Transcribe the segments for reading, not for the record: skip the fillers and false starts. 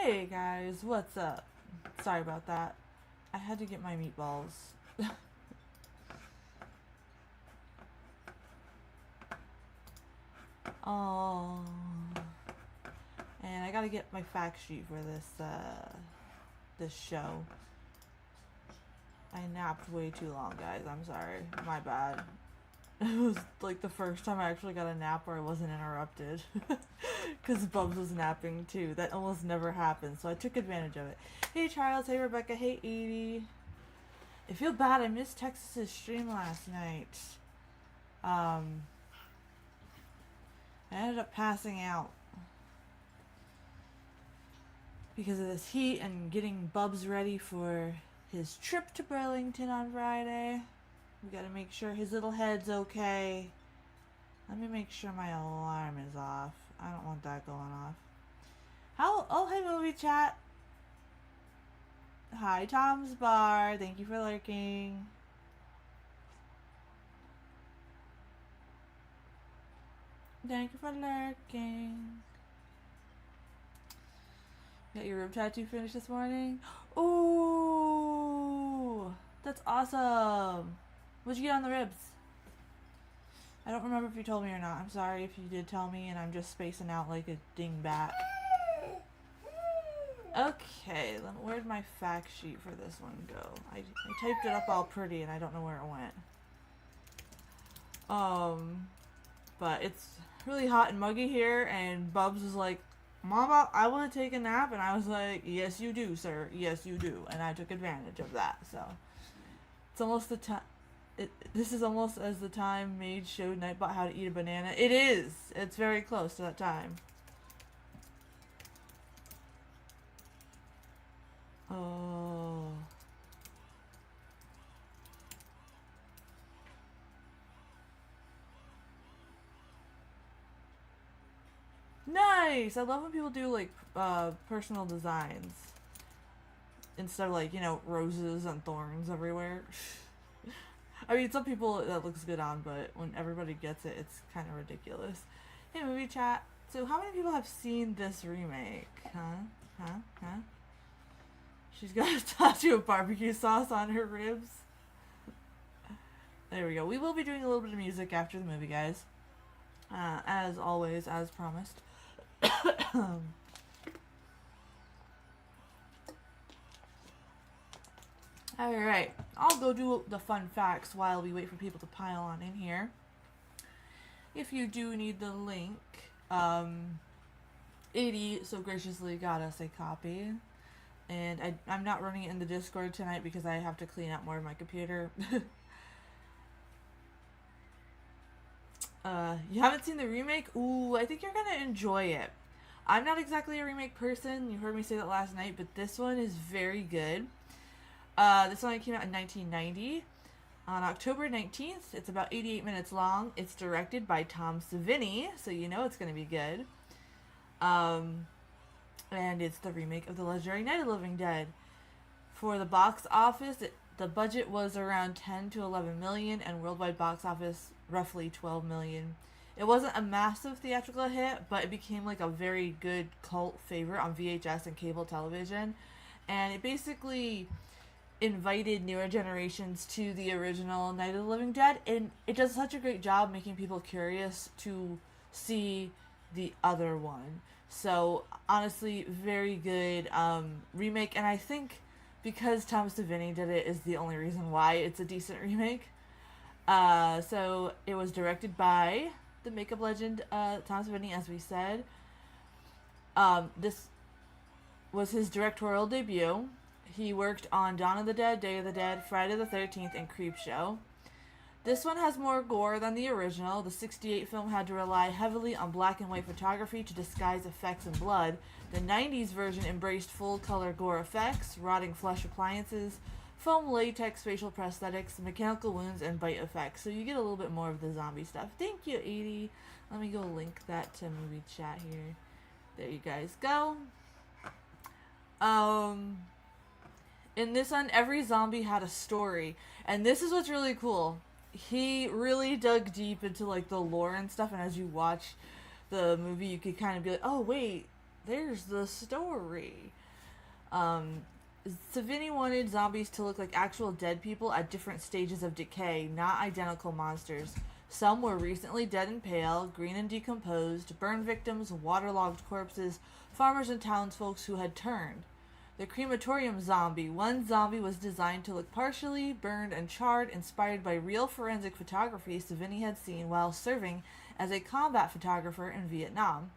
Hey guys, what's up? Sorry about that. I had to get my meatballs. Oh, and I gotta get my fact sheet for this show. I napped way too long, guys. I'm sorry. My bad. It was like the first time I actually got a nap where I wasn't interrupted. Because Bubs was napping too. That almost never happens, so I took advantage of it. Hey Charles, hey Rebecca, hey Edie. I feel bad. I missed Texas's stream last night. Um, I ended up passing out because of this heat and getting Bubs ready for his trip to Burlington on Friday. We gotta make sure his little head's okay. Let me make sure my alarm is off. I don't want that going off. Oh, hey, movie chat. Hi, Tom's Bar. Thank you for lurking. Thank you for lurking. Got your rib tattoo finished this morning? Ooh, that's awesome. What'd you get on the ribs? I don't remember if you told me or not. I'm sorry if you did tell me and I'm just spacing out like a dingbat. Okay, where'd my fact sheet for this one go? I typed it up all pretty and I don't know where it went. But it's really hot and muggy here and Bubs was like, Mama, I want to take a nap, and I was like, yes you do, sir, yes you do, and I took advantage of that, so. It's almost the time, this is almost as the time Mage showed Nightbot how to eat a banana. It is! It's very close to that time. Oh. Nice! I love when people do, like, personal designs. Instead of, like, you know, roses and thorns everywhere. I mean, some people that looks good on, but when everybody gets it, it's kind of ridiculous. Hey, movie chat. So, how many people have seen this remake? Huh? She's got a tattoo of barbecue sauce on her ribs. There we go. We will be doing a little bit of music after the movie, guys. As always, as promised. Alright, I'll go do the fun facts while we wait for people to pile on in here. If you do need the link, 80 so graciously got us a copy. And I'm not running it in the Discord tonight because I have to clean out more of my computer. You haven't seen the remake? Ooh, I think you're gonna enjoy it. I'm not exactly a remake person. You heard me say that last night, but this one is very good. This one came out in 1990 on October 19th. It's about 88 minutes long. It's directed by Tom Savini, so you know it's going to be good. And it's the remake of The Legendary Night of the Living Dead. For the box office, the budget was around 10 to 11 million, and worldwide box office roughly 12 million. It wasn't a massive theatrical hit, but it became like a very good cult favorite on VHS and cable television. And it basically invited newer generations to the original Night of the Living Dead, and it does such a great job making people curious to see the other one. So honestly, very good remake, and I think because Tom Savini did it is the only reason why it's a decent remake. So it was directed by the makeup legend Tom Savini, as we said. This was his directorial debut. He worked on Dawn of the Dead, Day of the Dead, Friday the 13th, and Creepshow. This one has more gore than the original. The 68 film had to rely heavily on black and white photography to disguise effects and blood. The 90s version embraced full-color gore effects, rotting flesh appliances, foam latex facial prosthetics, mechanical wounds, and bite effects. So you get a little bit more of the zombie stuff. Thank you, Edie. Let me go link that to movie chat here. There you guys go. In this one, every zombie had a story. And this is what's really cool. He really dug deep into, like, the lore and stuff. And as you watch the movie, you could kind of be like, oh, wait. there's the story. Um, Savini wanted zombies to look like actual dead people at different stages of decay, not identical monsters. Some were recently dead and pale, green and decomposed, burn victims, waterlogged corpses, farmers and townsfolk who had turned. The crematorium zombie. One zombie was designed to look partially burned and charred, inspired by real forensic photography Savini had seen while serving as a combat photographer in Vietnam.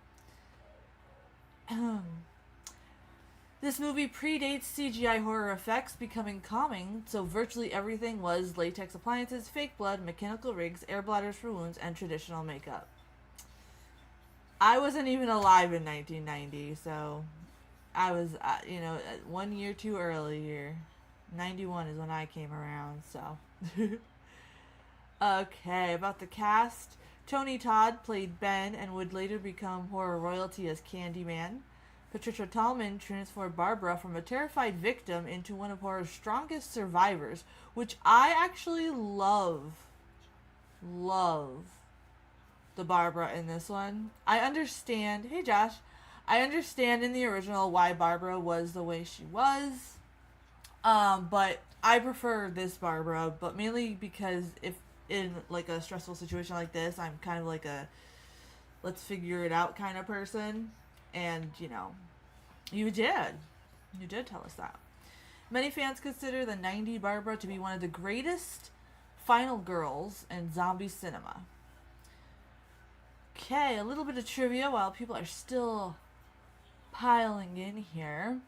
This movie predates CGI horror effects becoming common, so virtually everything was latex appliances, fake blood, mechanical rigs, air bladders for wounds, and traditional makeup. I wasn't even alive in 1990, so I was, 1 year too early here. 91 is when I came around, so. Okay, about the cast. Tony Todd played Ben and would later become horror royalty as Candyman. Patricia Tallman transformed Barbara from a terrified victim into one of horror's strongest survivors, which I actually love. Love the Barbara in this one. I understand. Hey, Josh. I understand in the original why Barbara was the way she was. But I prefer this Barbara, but mainly because if in like a stressful situation like this, I'm kind of like a let's figure it out kind of person. And, you did. You did tell us that. Many fans consider the 90 Barbara to be one of the greatest final girls in zombie cinema. Okay, a little bit of trivia while people are still piling in here.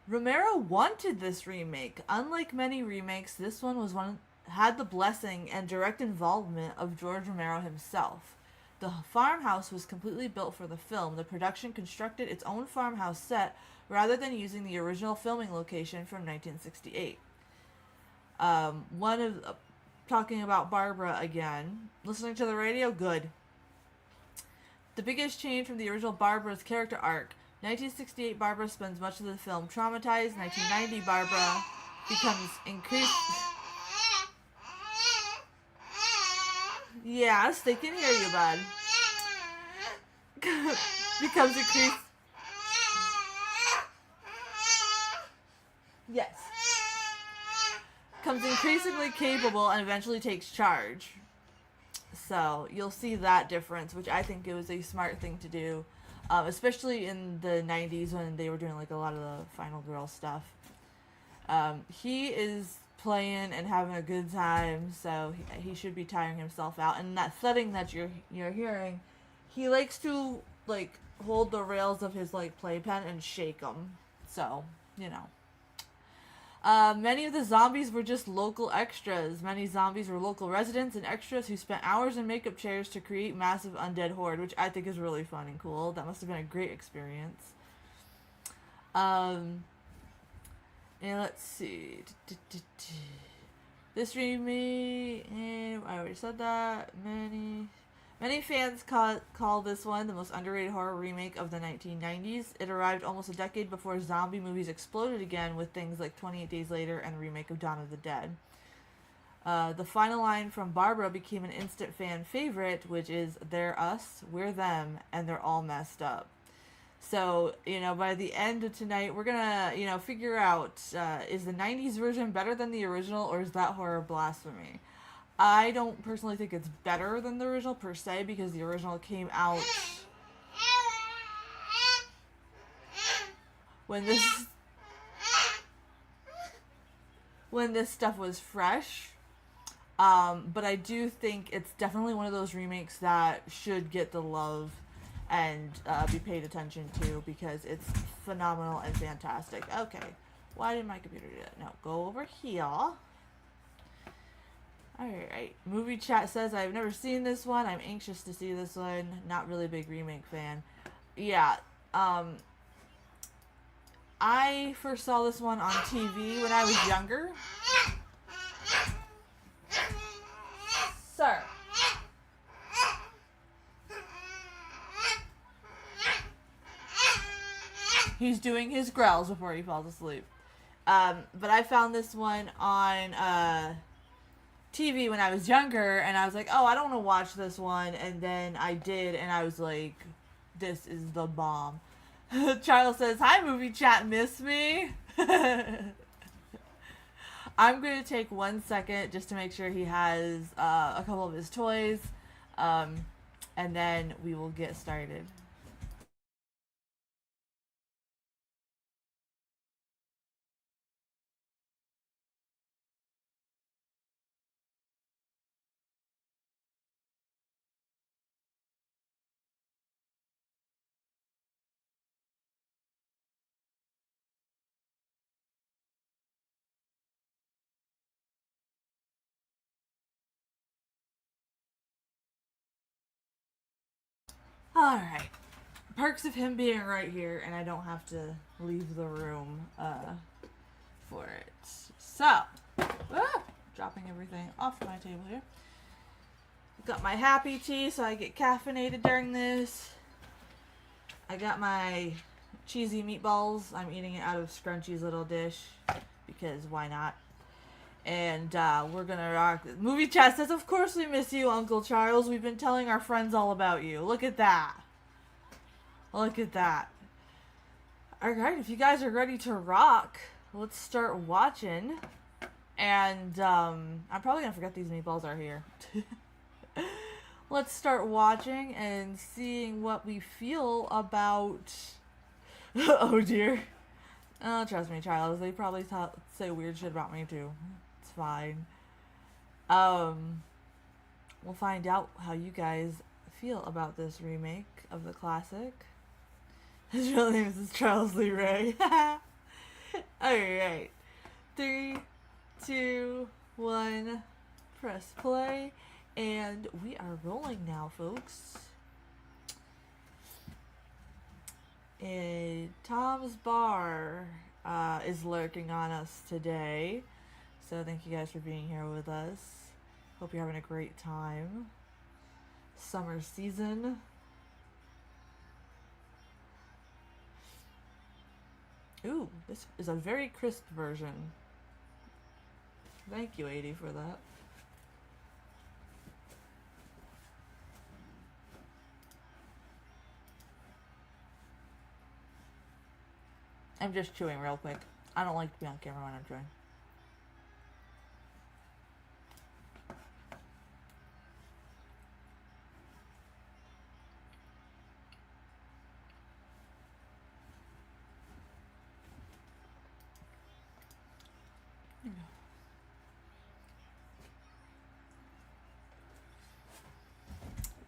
Romero wanted this remake. Unlike many remakes, this one had the blessing and direct involvement of George Romero himself. The farmhouse was completely built for the film. The production constructed its own farmhouse set rather than using the original filming location from 1968. Talking about Barbara again. Listening to the radio? Good. The biggest change from the original Barbara's character arc. 1968 Barbara spends much of the film traumatized. 1990 Barbara becomes increased... Yes, they can hear you, bud. Becomes increased... Yes. Becomes increasingly capable and eventually takes charge. So, you'll see that difference, which I think it was a smart thing to do. Especially in the 90s when they were doing like a lot of the Final Girl stuff. He is playing and having a good time, so he should be tiring himself out. And that thudding that you're hearing, he likes to like hold the rails of his like playpen and shake them. So, many of the zombies were just local extras. Many zombies were local residents and extras who spent hours in makeup chairs to create massive undead horde, which I think is really fun and cool. That must have been a great experience. And let's see. This remake, I already said that. Many fans call this one the most underrated horror remake of the 1990s. It arrived almost a decade before zombie movies exploded again with things like 28 Days Later and the remake of Dawn of the Dead. The final line from Barbara became an instant fan favorite, which is, "They're us, we're them, and they're all messed up." So, by the end of tonight, we're gonna, figure out, is the 90s version better than the original, or is that horror blasphemy? I don't personally think it's better than the original per se, because the original came out when this stuff was fresh. But I do think it's definitely one of those remakes that should get the love and be paid attention to, because it's phenomenal and fantastic. Okay, why did my computer do that? No, go over here. Alright, movie chat says, I've never seen this one. I'm anxious to see this one. Not really a big remake fan. Yeah, I first saw this one on TV when I was younger. Sir. He's doing his growls before he falls asleep. But I found this one on TV when I was younger, and I was like, oh, I don't want to watch this one. And then I did, and I was like, This is the bomb. Charles says, "Hi, movie chat, miss me?" I'm going to take 1 second just to make sure he has a couple of his toys, um, and then we will get started. Alright. Perks of him being right here, and I don't have to leave the room for it. So, dropping everything off my table here. Got my happy tea so I get caffeinated during this. I got my cheesy meatballs. I'm eating it out of Scrunchy's little dish because why not? And we're gonna rock. Movie chat says, "Of course we miss you, Uncle Charles. We've been telling our friends all about you. Look at that. Look at that." Alright, if you guys are ready to rock, let's start watching. And I'm probably gonna forget these meatballs are here. Let's start watching and seeing what we feel about. Oh dear. Oh, trust me, Charles. They probably say weird shit about me too. It's fine. We'll find out how you guys feel about this remake of the classic. His real name is Charles Lee Ray. Alright. 3, 2, 1. Press play. And we are rolling now, folks. And Tom's Bar is lurking on us today. So thank you guys for being here with us. Hope you're having a great time. Summer season. Ooh, this is a very crisp version. Thank you, 80, for that. I'm just chewing real quick. I don't like to be on camera when I'm chewing.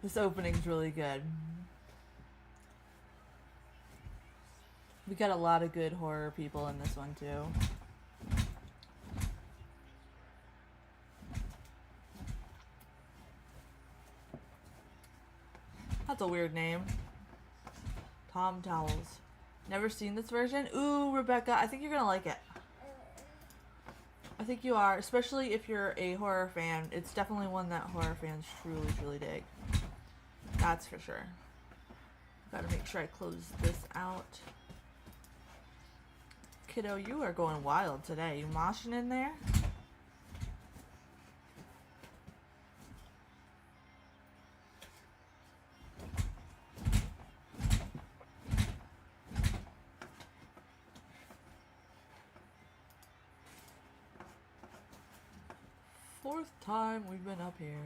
This opening's really good. We got a lot of good horror people in this one too. That's a weird name. Tom Towels. Never seen this version? Ooh, Rebecca, I think you're gonna like it. I think you are, especially if you're a horror fan. It's definitely one that horror fans truly, truly dig. That's for sure. Gotta make sure I close this out. Kiddo, you are going wild today. You moshing in there? Fourth time we've been up here.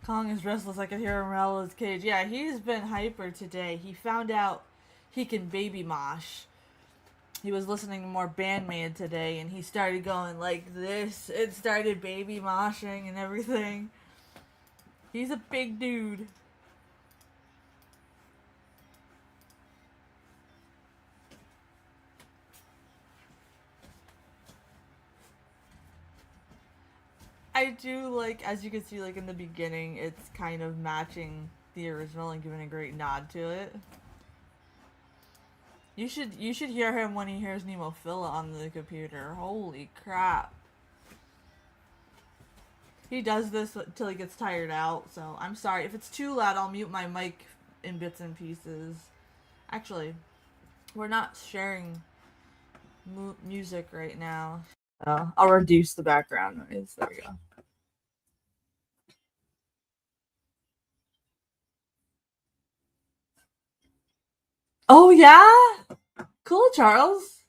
Kong is restless. I can hear him rattle his cage. Yeah, he's been hyper today. He found out he can baby mosh. He was listening to more Bandmaid today, and he started going like this. It started baby moshing and everything. He's a big dude. I do like, as you can see, like in the beginning, it's kind of matching the original and giving a great nod to it. You should hear him when he hears Nemophila on the computer. Holy crap. He does this till he gets tired out, so I'm sorry. If it's too loud, I'll mute my mic in bits and pieces. Actually, we're not sharing music right now. I'll reduce the background noise. There we go. Oh yeah, cool, Charles.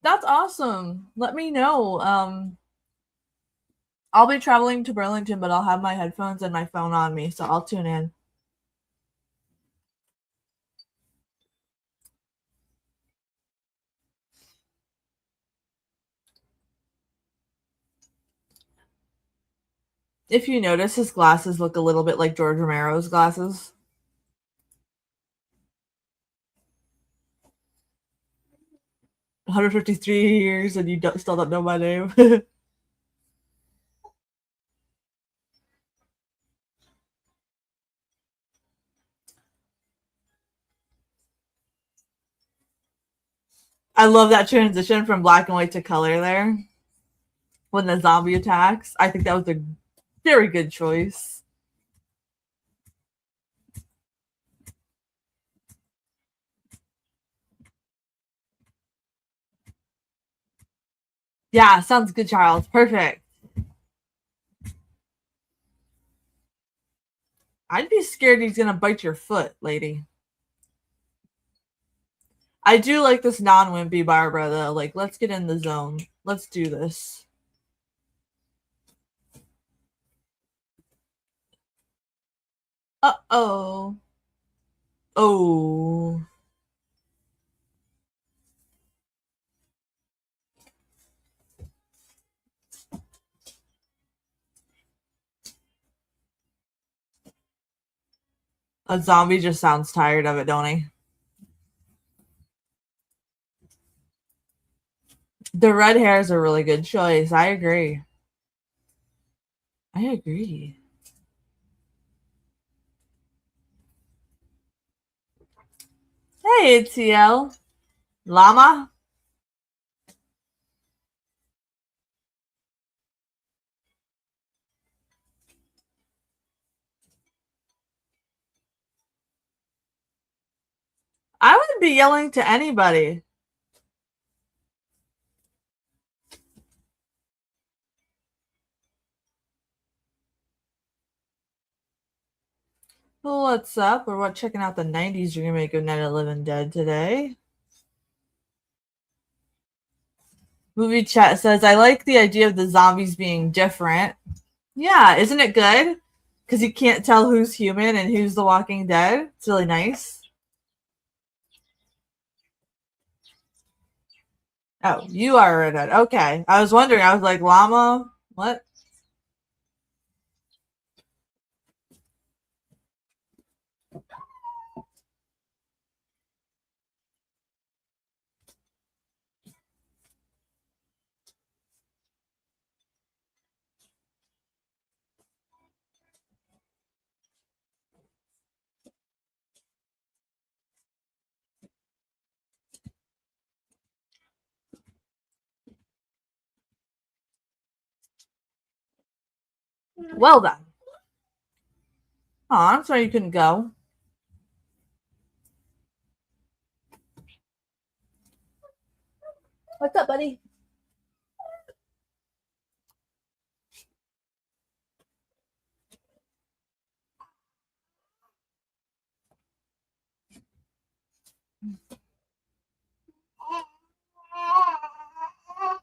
That's awesome. Let me know. I'll be traveling to Burlington, but I'll have my headphones and my phone on me, so I'll tune in. If you notice, his glasses look a little bit like George Romero's glasses. $153 and you still don't know my name. I love that transition from black and white to color there. When the zombie attacks, I think that was a very good choice. Yeah, sounds good, Charles. Perfect. I'd be scared he's gonna bite your foot, lady. I do like this non-wimpy Barbara though. Like, let's get in the zone. Let's do this. Uh-oh. Oh. A zombie just sounds tired of it, don't he? The red hair is a really good choice. I agree. I agree. Hey, ATL. Llama? I wouldn't be yelling to anybody. Well, what's up? We're checking out the 90s remake of Night of the Living Dead today. Movie chat says, I like the idea of the zombies being different. Yeah, isn't it good? Because you can't tell who's human and who's the Walking Dead. It's really nice. Oh, you are a redhead. Okay. I was wondering. I was like, llama? What? Well done. Oh, I'm sorry you couldn't go. What's up, buddy?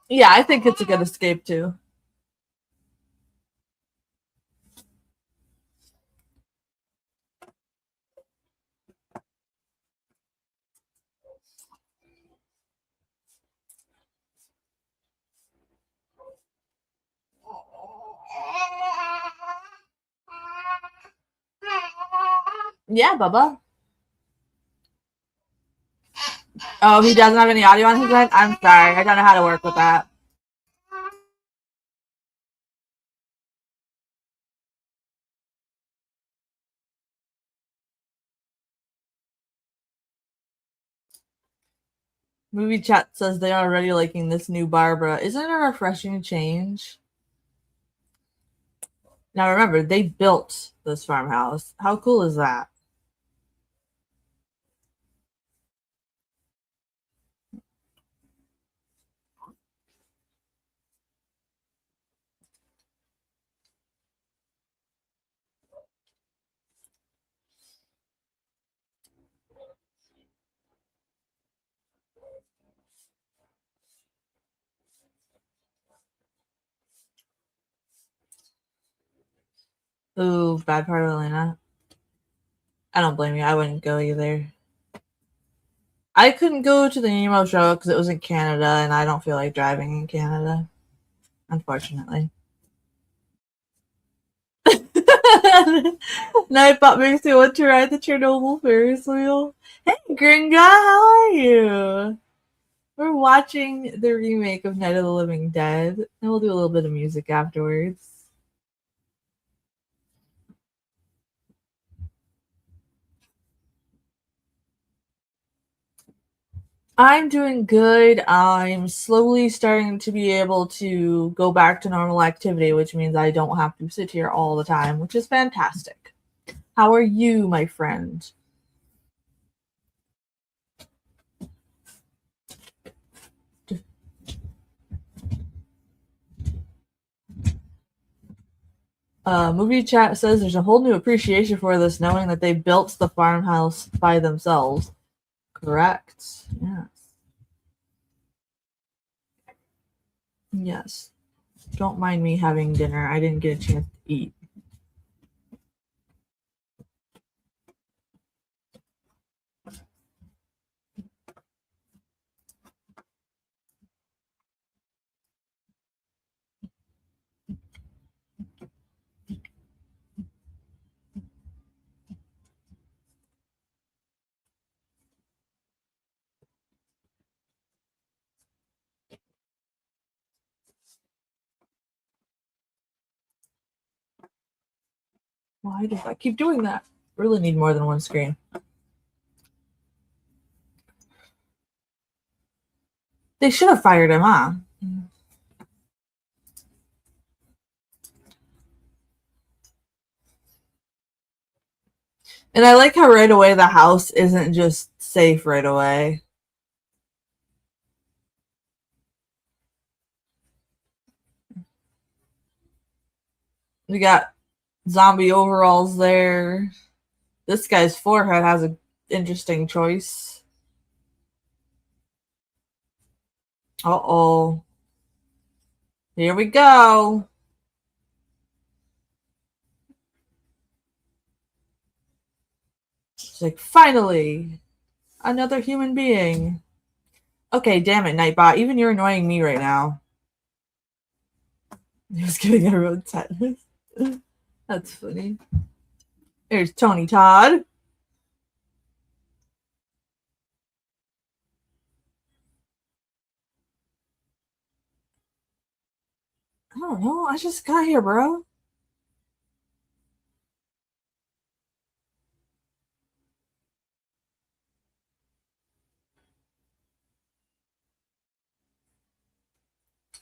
Yeah, I think it's a good escape too. Yeah, Bubba. Oh, he doesn't have any audio on his end? I'm sorry. I don't know how to work with that. Movie chat says they are already liking this new Barbara. Isn't it a refreshing change? Now remember, they built this farmhouse. How cool is that? Ooh, bad part of Atlanta. I don't blame you. I wouldn't go either. I couldn't go to the Nemo show because it was in Canada, and I don't feel like driving in Canada, unfortunately. Nightbot makes me want to ride the Chernobyl Ferris wheel. Hey, Gringa, how are you? We're watching the remake of Night of the Living Dead, and we'll do a little bit of music afterwards. I'm doing good. I'm slowly starting to be able to go back to normal activity, which means I don't have to sit here all the time, which is fantastic. How are you, my friend? Movie chat says there's a whole new appreciation for this, knowing that they built the farmhouse by themselves. Correct. Yes. Yes. Don't mind me having dinner. I didn't get a chance to eat. Why do I keep doing that? Really need more than one screen. They should have fired him, huh? And I like how right away the house isn't just safe right away. We got zombie overalls there. This guy's forehead has an interesting choice. Uh oh. Here we go. It's like, finally, another human being. Okay, damn it, Nightbot. Even you're annoying me right now. He was giving everyone tetanus. That's funny. There's Tony Todd. I don't know. I just got here, bro.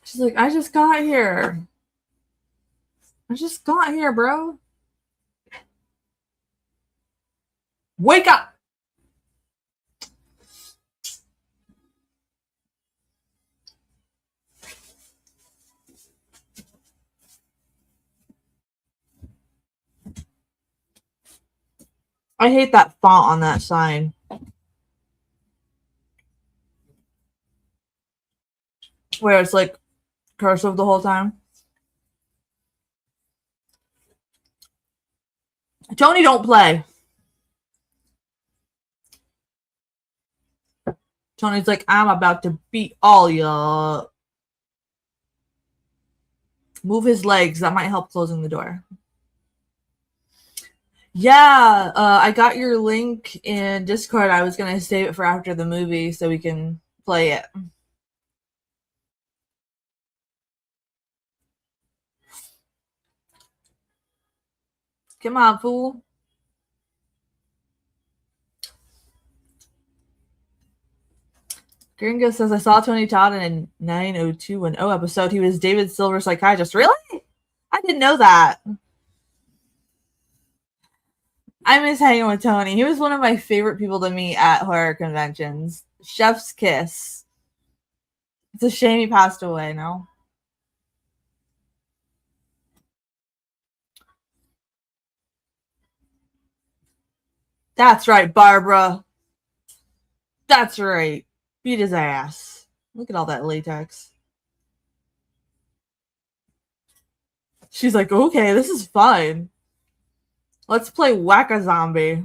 She's like, I just got here. I just got here, bro. Wake up! I hate that font on that sign. Where it's like cursive the whole time. Tony, don't play. Tony's like, I'm about to beat all ya. Move his legs. That might help closing the door. Yeah, I got your link in Discord. I was gonna save it for after the movie so we can play it. Come on, fool. Gringo says, I saw Tony Todd in a 90210 episode. He was David Silver's psychiatrist. Really? I didn't know that. I miss hanging with Tony. He was one of my favorite people to meet at horror conventions. Chef's kiss. It's a shame he passed away now. That's right, Barbara. That's right. Beat his ass. Look at all that latex. She's like, okay, this is fun. Let's play Whack-A-Zombie.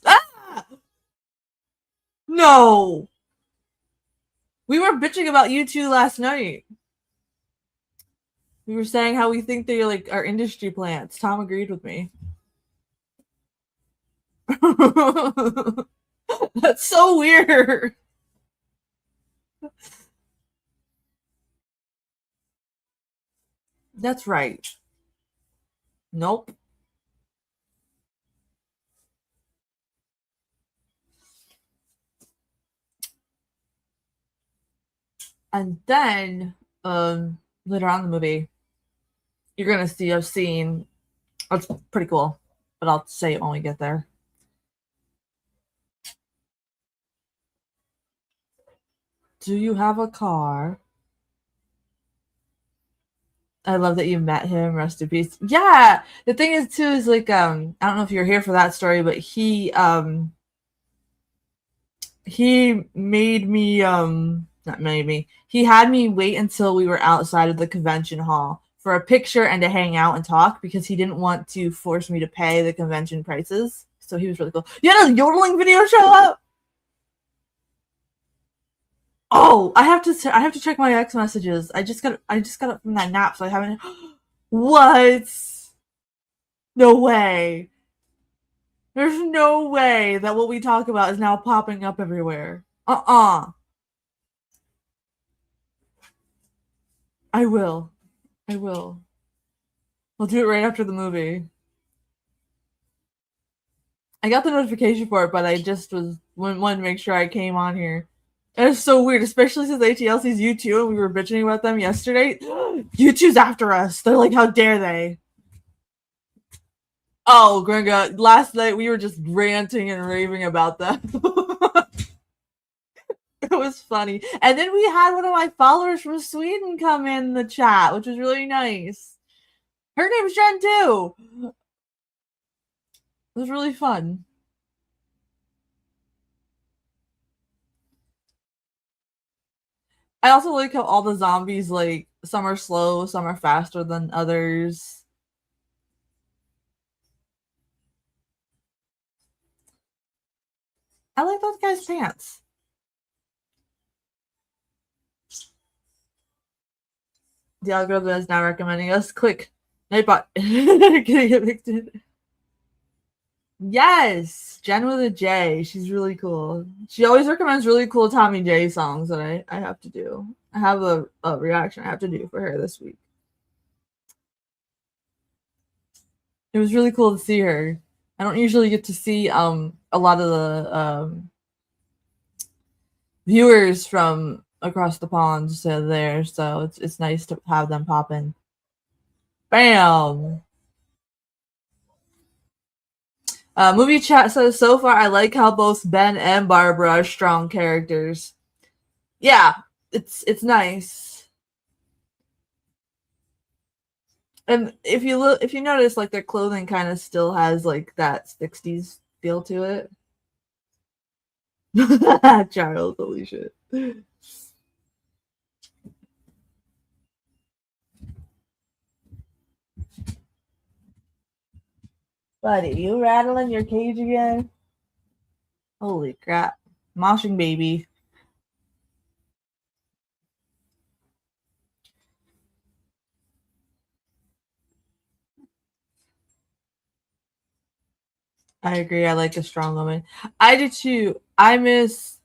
Ah! No! We were bitching about you two last night. We were saying how we think they like are industry plants. Tom agreed with me. That's so weird. That's right. Nope. And then later on in the movie, you're gonna see a scene. It's pretty cool, but I'll say it when we get there. Do you have a car? I love that you met him. Rest in peace. Yeah. The thing is too is like I don't know if you're here for that story, but he made me not made me. He had me wait until we were outside of the convention hall for a picture and to hang out and talk because he didn't want to force me to pay the convention prices. So he was really cool. You had a yodeling video show up? Oh, I have to check my X messages. I just got up from that nap, so I haven't. What? No way. There's no way that what we talk about is now popping up everywhere. I will. I will. I'll do it right after the movie. I got the notification for it, but I just wanted to make sure I came on here. And it's so weird, especially since ATL sees U2 and we were bitching about them yesterday. U2's after us. They're like, how dare they? Oh, Gringa, last night we were just ranting and raving about them. It was funny. And then we had one of my followers from Sweden come in the chat, which was really nice. Her name's Jen too. It was really fun. I also like how all the zombies, like, some are slow, some are faster than others. I like those guys' pants. The algorithm is now recommending us. Click. Nightbot. Getting evicted. Yes! Jen with a J. She's really cool. She always recommends really cool Tommy J songs that I have to do. I have a reaction I have to do for her this week. It was really cool to see her. I don't usually get to see a lot of the viewers from across the pond there, so it's nice to have them pop in. Bam! Movie chat says, so far I like how both Ben and Barbara are strong characters. Yeah, it's nice. And if you notice, like, their clothing kind of still has like that 60s feel to it. Charles, holy shit. Buddy, you rattling your cage again? Holy crap. Moshing baby. I agree. I like a strong woman. I do too. I miss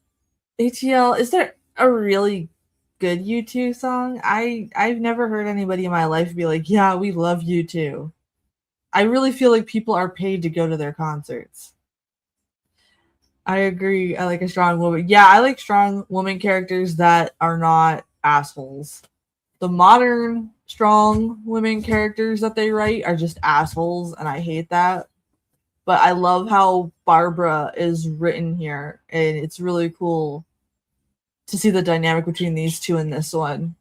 ATL. Is there a really good U2 song? I've never heard anybody in my life be like, yeah, we love U2. I really feel like people are paid to go to their concerts. I agree. I like a strong woman. Yeah, I like strong woman characters that are not assholes. The modern strong women characters that they write are just assholes, and I hate that. But I love how Barbara is written here, and it's really cool to see the dynamic between these two in this one.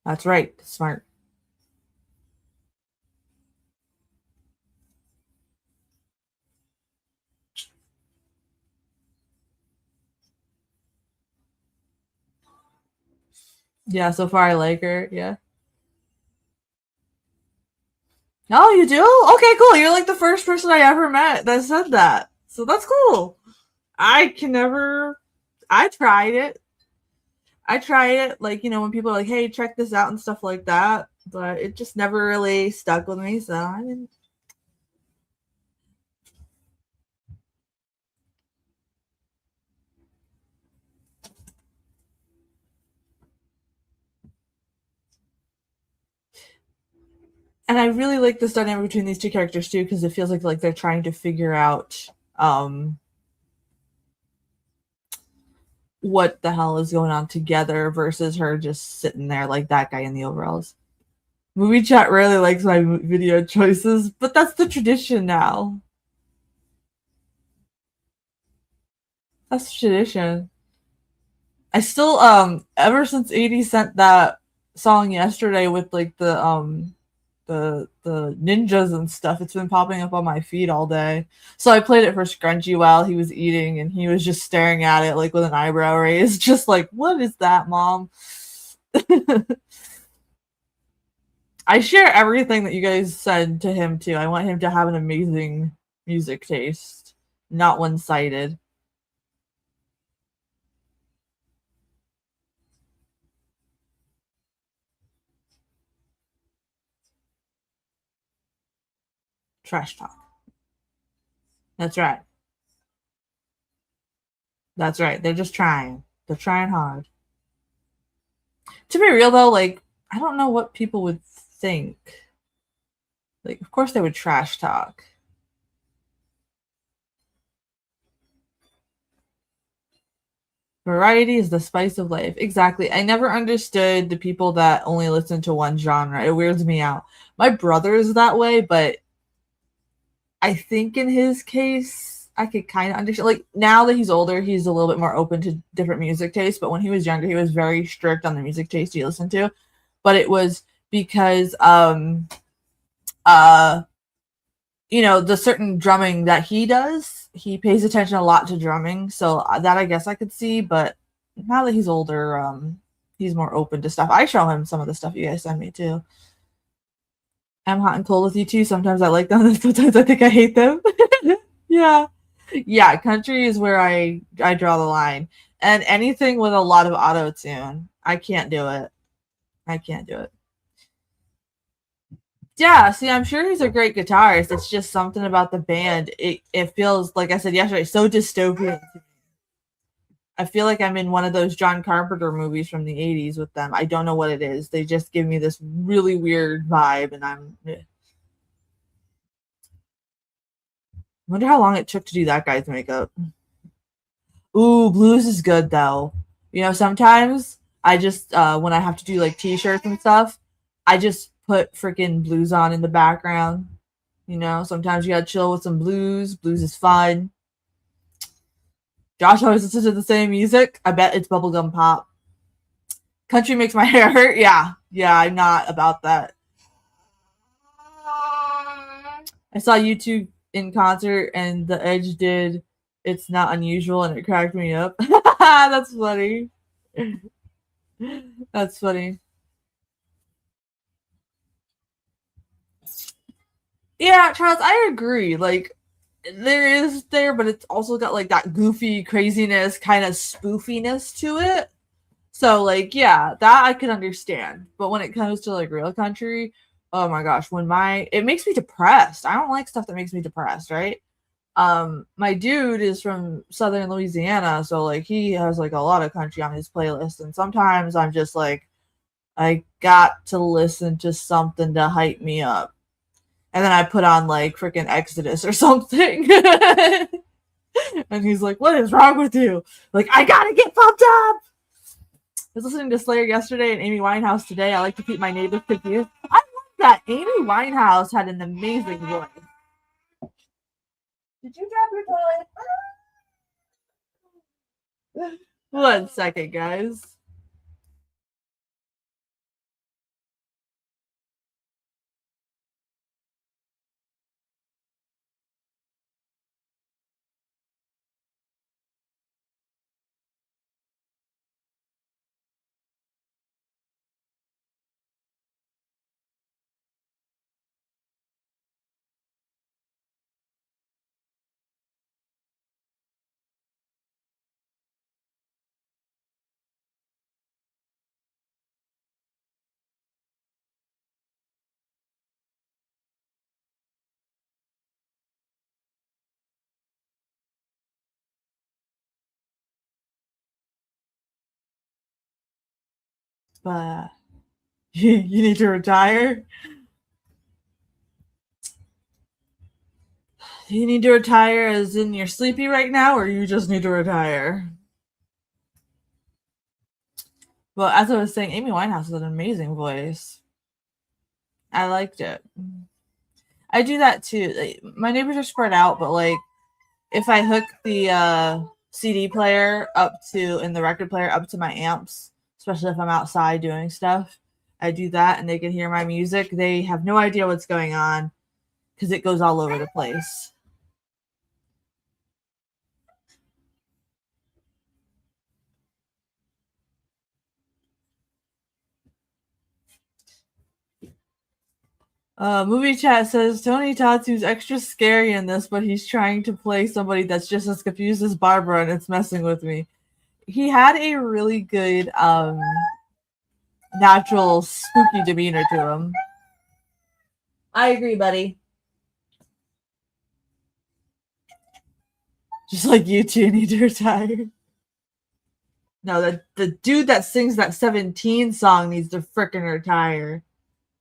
That's right, smart. Yeah, so far I like her. Yeah. Oh, you do? Okay, cool. You're like the first person I ever met that said that. So that's cool. I can never. I tried it. I tried it, like, when people are like, hey, check this out and stuff like that. But it just never really stuck with me. So I didn't. And I really like this dynamic between these two characters too, because it feels like they're trying to figure out what the hell is going on together versus her just sitting there like that guy in the overalls. Movie chat really likes my video choices, but that's the tradition now. That's the tradition. I still ever since 80 sent that song yesterday with like the ninjas and stuff, it's been popping up on my feed all day. So I played it for Scrunchy while he was eating, and he was just staring at it like with an eyebrow raised, just like, what is that, mom? I share everything that you guys said to him too. I want him to have an amazing music taste, not one-sided. Trash talk. That's right. That's right. They're just trying. They're trying hard. To be real though, like, I don't know what people would think. Like, of course they would trash talk. Variety is the spice of life. Exactly. I never understood the people that only listen to one genre. It weirds me out. My brother is that way, but I think in his case, I could kind of understand. Like, now that he's older, he's a little bit more open to different music tastes. But when he was younger, he was very strict on the music taste he listened to. But it was because uh the certain drumming that he does, he pays attention a lot to drumming, so that I guess I could see. But now that he's older, he's more open to stuff. I show him some of the stuff you guys send me too. I'm hot and cold with you too. Sometimes I like them, and sometimes I think I hate them. Yeah, yeah. Country is where I draw the line, and anything with a lot of auto tune, I can't do it. I can't do it. Yeah, see, I'm sure he's a great guitarist. It's just something about the band. It feels, like I said yesterday, so dystopian. I feel like I'm in one of those John Carpenter movies from the 80s with them. I don't know what it is. They just give me this really weird vibe, and wonder how long it took to do that guy's makeup. Ooh, blues is good though. Sometimes I just when I have to do like t-shirts and stuff, I just put freaking blues on in the background. Sometimes you gotta chill with some blues. Blues is fun. Josh always listens to the same music. I bet it's bubblegum pop. Country makes my hair hurt. Yeah. Yeah, I'm not about that. I saw YouTube in concert and the Edge did It's Not Unusual and it cracked me up. That's funny. That's funny. Yeah, Charles, I agree. Like, there is there, but it's also got like that goofy craziness, kind of spoofiness to it. So, like, yeah, that I can understand. But when it comes to like real country, oh my gosh, it makes me depressed. I don't like stuff that makes me depressed, right? My dude is from Southern Louisiana, so like he has like a lot of country on his playlist, and sometimes I'm just like, I got to listen to something to hype me up. And then I put on like freaking Exodus or something. And he's like, "What is wrong with you?" Like, I gotta get pumped up. I was listening to Slayer yesterday and Amy Winehouse today. I like to keep my neighbors confused. I love that Amy Winehouse had an amazing voice. Did you drop your toy? 1 second, guys. But you need to retire. You need to retire as in you're sleepy right now, or you just need to retire? Well, as I was saying, Amy Winehouse has an amazing voice. I liked it. I do that too. Like, my neighbors are spread out, but like if I hook the CD player up to and the record player up to my amps, especially if I'm outside doing stuff, I do that and they can hear my music. They have no idea what's going on because it goes all over the place. Movie chat says Tony Tatsu's extra scary in this, but he's trying to play somebody that's just as confused as Barbara, and it's messing with me. He had a really good natural spooky demeanor to him. I agree, buddy. Just like you two need to retire. No, the dude that sings that 17 song needs to frickin' retire.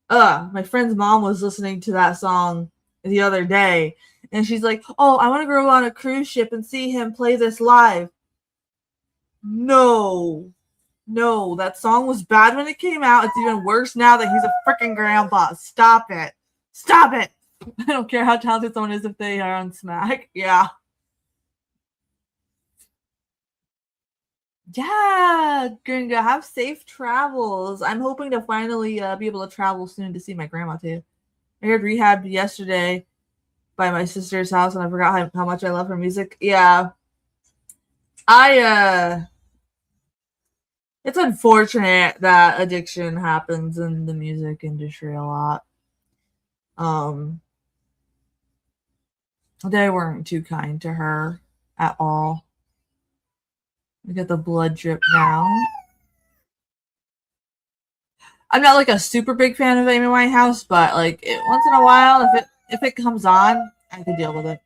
My friend's mom was listening to that song the other day, and she's like, "Oh, I want to go on a cruise ship and see him play this live." No, no, that song was bad when it came out. It's even worse now that he's a freaking grandpa. Stop it. Stop it. I don't care how talented someone is if they are on smack. Yeah. Yeah, Gringa, have safe travels. I'm hoping to finally be able to travel soon to see my grandma too. I heard Rehab yesterday by my sister's house, and I forgot how much I love her music. Yeah, I it's unfortunate that addiction happens in the music industry a lot. Um, they weren't too kind to her at all. We get the blood drip now. I'm not like a super big fan of Amy Winehouse, but like once in a while, if it comes on, I can deal with it.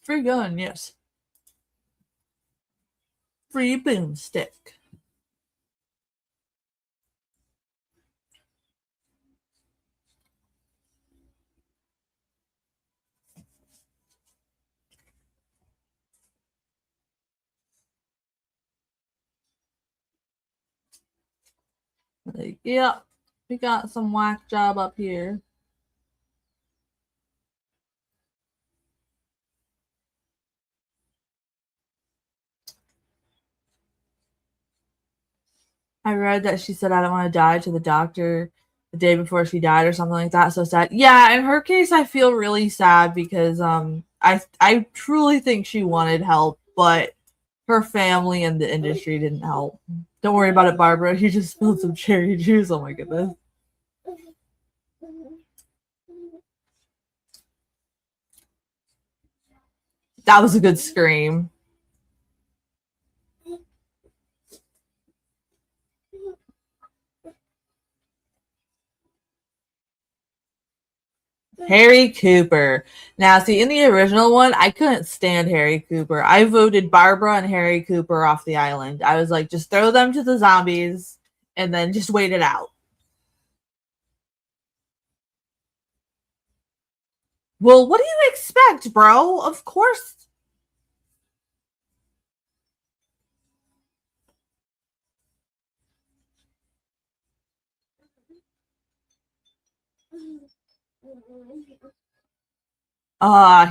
Free gun, yes. Free boomstick. Like, yep, we got some whack job up here. I read that she said I don't want to die to the doctor the day before she died or something like that. So sad. Yeah, in her case, I feel really sad because I truly think she wanted help, but her family and the industry didn't help. Don't worry about it, Barbara. You just spilled some cherry juice. Oh my goodness. That was a good scream. Harry Cooper. Now, see, in the original one, I couldn't stand Harry Cooper. I voted Barbara and Harry Cooper off the island. I was like, just throw them to the zombies and then just wait it out. Well, what do you expect, bro? Of course.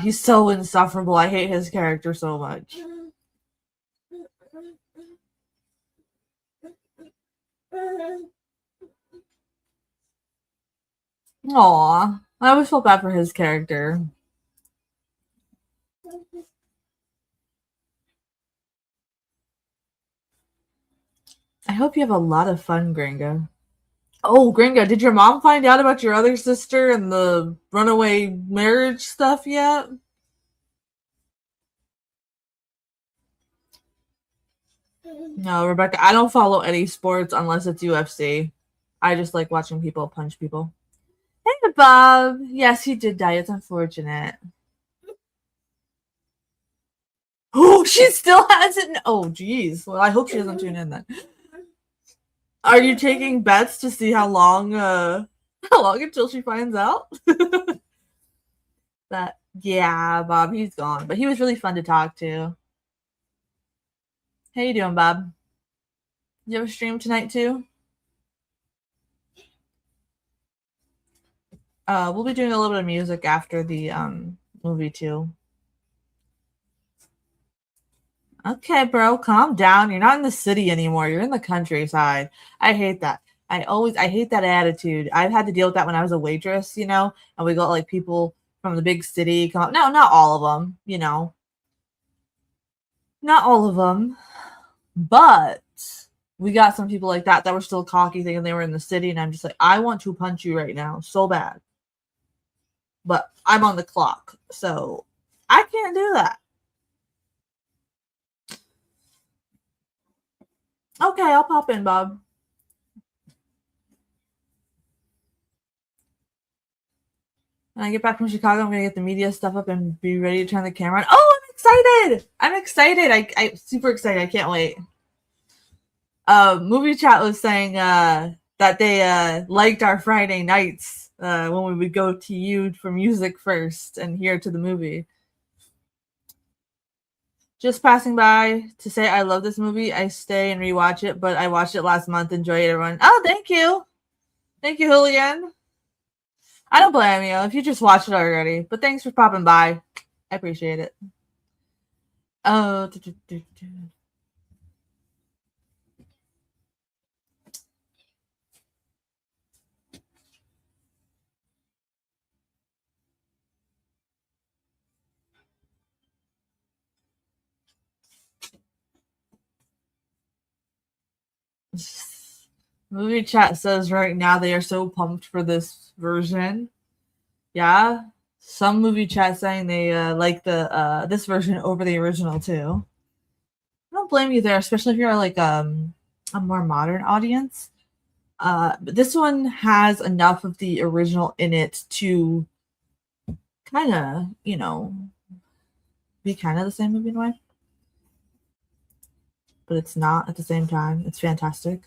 He's so insufferable. I hate his character so much. Aw, I always felt bad for his character. I hope you have a lot of fun, Gringo. Oh, Gringo, did your mom find out about your other sister and the runaway marriage stuff yet? No, Rebecca, I don't follow any sports unless it's UFC. I just like watching people punch people. Hey, Bob. Yes, he did die. It's unfortunate. Oh, she still hasn't. Oh, geez. Well, I hope she doesn't tune in then. Are you taking bets to see how long? How long until she finds out? That yeah, Bob, he's gone, but he was really fun to talk to. How you doing, Bob? You have a stream tonight too? We'll be doing a little bit of music after the movie too. Okay, bro, calm down. You're not in the city anymore. You're in the countryside. I hate that. I hate that attitude. I've had to deal with that when I was a waitress, and we got like people from the big city come up. No, not all of them, not all of them, but we got some people like that were still cocky thinking they were in the city, and I'm just like, I want to punch you right now so bad, but I'm on the clock, so I can't do that. Okay, I'll pop in, Bob. When I get back from Chicago, I'm gonna get the media stuff up and be ready to turn the camera on. Oh, I'm excited! I'm excited. I'm super excited. I can't wait. Movie chat was saying that they liked our Friday nights when we would go to you for music first and here to the movie. Just passing by to say I love this movie. I stay and rewatch it, but I watched it last month. Enjoy it, everyone. Oh, thank you. Thank you, Julian. I don't blame you if you just watched it already, but thanks for popping by. I appreciate it. Oh, movie chat says right now they are so pumped for this version. Yeah, some movie chat saying they like the this version over the original too. I don't blame you there, especially if you're like a more modern audience. But this one has enough of the original in it to kind of, be kind of the same movie in a way. But it's not at the same time. It's fantastic.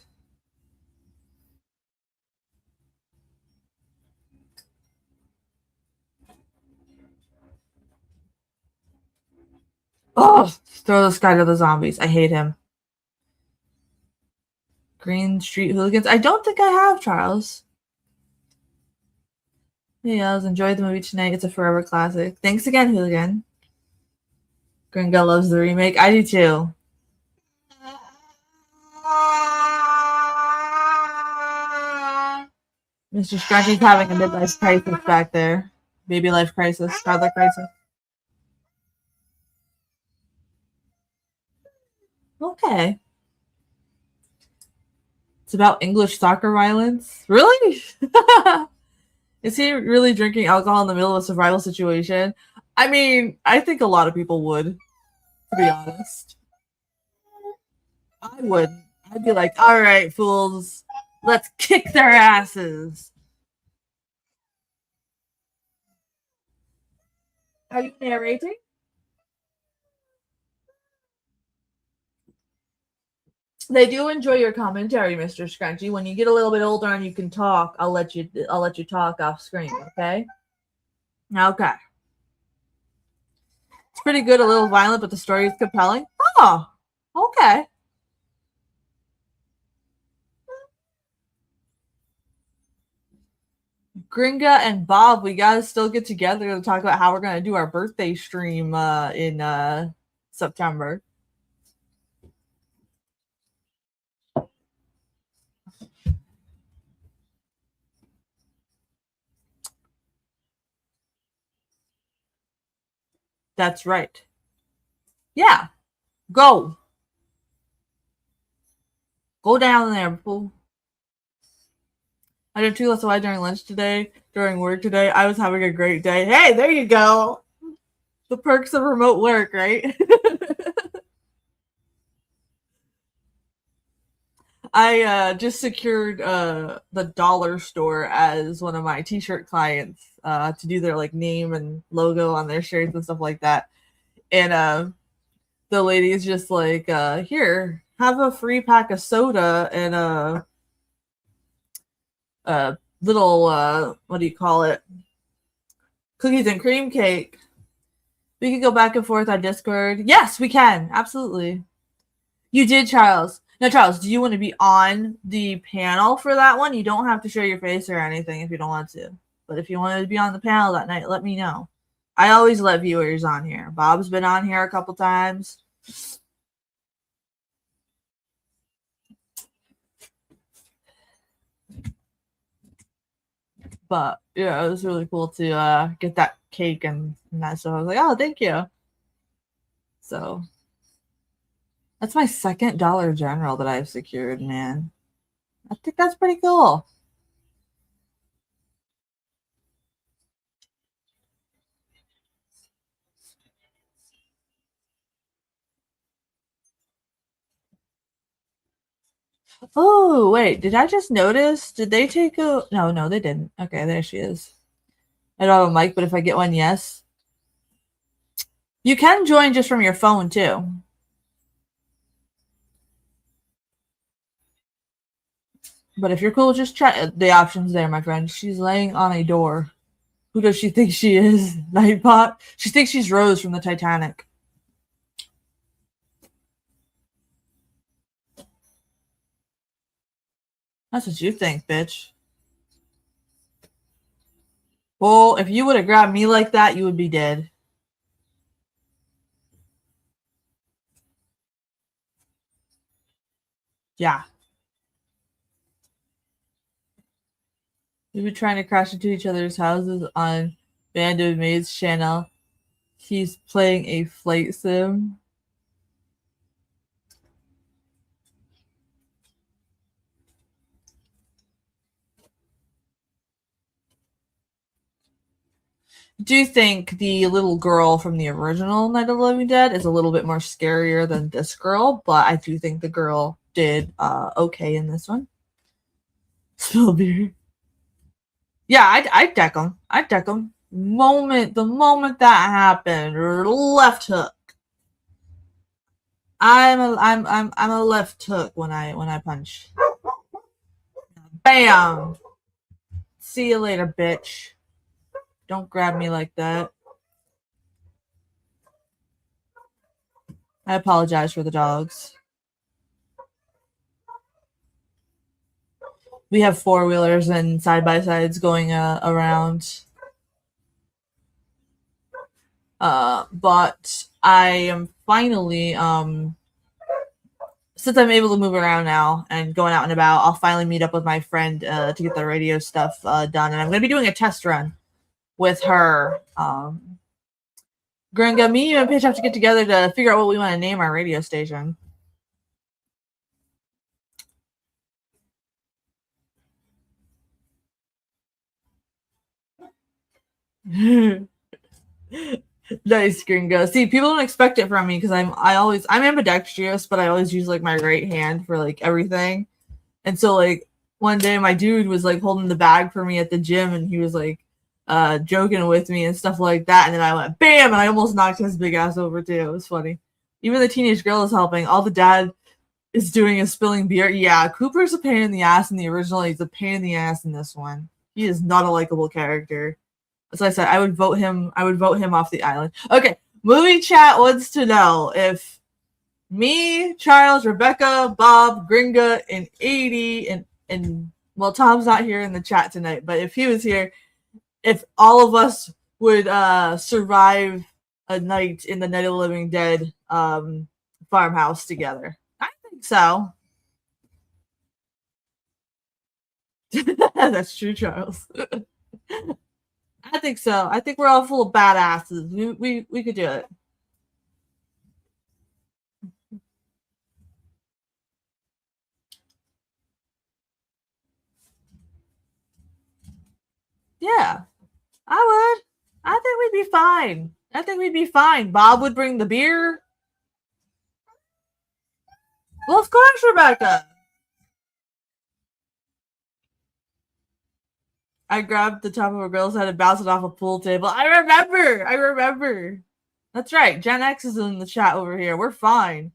Oh, throw this guy to the zombies. I hate him. Green Street Hooligans. I don't think I have, Charles. Hey, I was enjoyed the movie tonight. It's a forever classic. Thanks again, Hooligan. Gringo loves the remake. I do too. Mr. Scrunchy's having a midlife crisis back there. Baby life crisis, toddler crisis. Okay. It's about English soccer violence. Really? Is he really drinking alcohol in the middle of a survival situation? I mean, I think a lot of people would, to be honest. I would. I'd be like, all right, fools, let's kick their asses. Are you narrating? They do enjoy your commentary, Mr. Scrunchy. When you get a little bit older and you can talk, I'll let you talk off screen, okay? Okay. It's pretty good, a little violent, but the story is compelling. Oh, okay. Gringa and Bob, we gotta still get together to talk about how we're gonna do our birthday stream in September. That's right. Yeah. Go. Go down there, fool. I did 2 less wide during lunch today, during work today. I was having a great day. Hey, there you go. The perks of remote work, right? I just secured the dollar store as one of my t-shirt clients to do their like name and logo on their shirts and stuff like that. And the lady's just like, here, have a free pack of soda and a little what do you call it? Cookies and cream cake. We can go back and forth on Discord. Yes, we can. Absolutely. You did, Charles. Now, Charles, do you want to be on the panel for that one? You don't have to show your face or anything if you don't want to. But if you wanted to be on the panel that night, let me know. I always let viewers on here. Bob's been on here a couple times. But yeah, it was really cool to get that cake and that stuff. I was like, oh, thank you. So that's my second Dollar General that I've secured, man. I think that's pretty cool. Oh, wait, did I just notice? Did they take a... No, they didn't. Okay, there she is. I don't have a mic, but if I get one, yes. You can join just from your phone, too. But if you're cool, just try... The option's there, my friend. She's laying on a door. Who does she think she is? Nightbot? She thinks she's Rose from the Titanic. That's what you think, bitch. Well, if you would have grabbed me like that, you would be dead. Yeah. We've been trying to crash into each other's houses on Band of Maids channel. He's playing a flight sim. Do you think the little girl from the original Night of the Living Dead is a little bit more scarier than this girl? But I do think the girl did okay in this one. Spill beer. Yeah, I'd deck him. I'd deck him. The moment that happened, left hook. I'm a left hook when I punch. Bam. See you later, bitch. Don't grab me like that. I apologize for the dogs. We have 4-wheelers and side-by-sides going around. But I am finally, since I'm able to move around now and going out and about, I'll finally meet up with my friend to get the radio stuff done. And I'm going to be doing a test run with her. Gringa, me and Paige have to get together to figure out what we want to name our radio station. Nice, Gringo. See, people don't expect it from me because I'm ambidextrous, but I always use like my right hand for like everything. And so like one day my dude was like holding the bag for me at the gym and he was like, joking with me and stuff like that, and then I went bam, and I almost knocked his big ass over too. It was funny. Even the teenage girl is helping. All the dad is doing is spilling beer. Yeah, Cooper's a pain in the ass in the original. He's a pain in the ass in this one. He is not a likable character. As I said, I would vote him. I would vote him off the island. Okay, movie chat wants to know if me, Charles, Rebecca, Bob, Gringa, and 80, and well, Tom's not here in the chat tonight, but if he was here, if all of us would survive a night in the Night of the Living Dead farmhouse together. I think so. That's true, Charles. I think so. I think we're all full of badasses. We could do it. Yeah, I would. I think we'd be fine. I think we'd be fine. Bob would bring the beer. Well, of course, Rebecca. I grabbed the top of a girl's head and bounced it off a pool table. I remember. I remember. That's right. Gen X is in the chat over here. We're fine.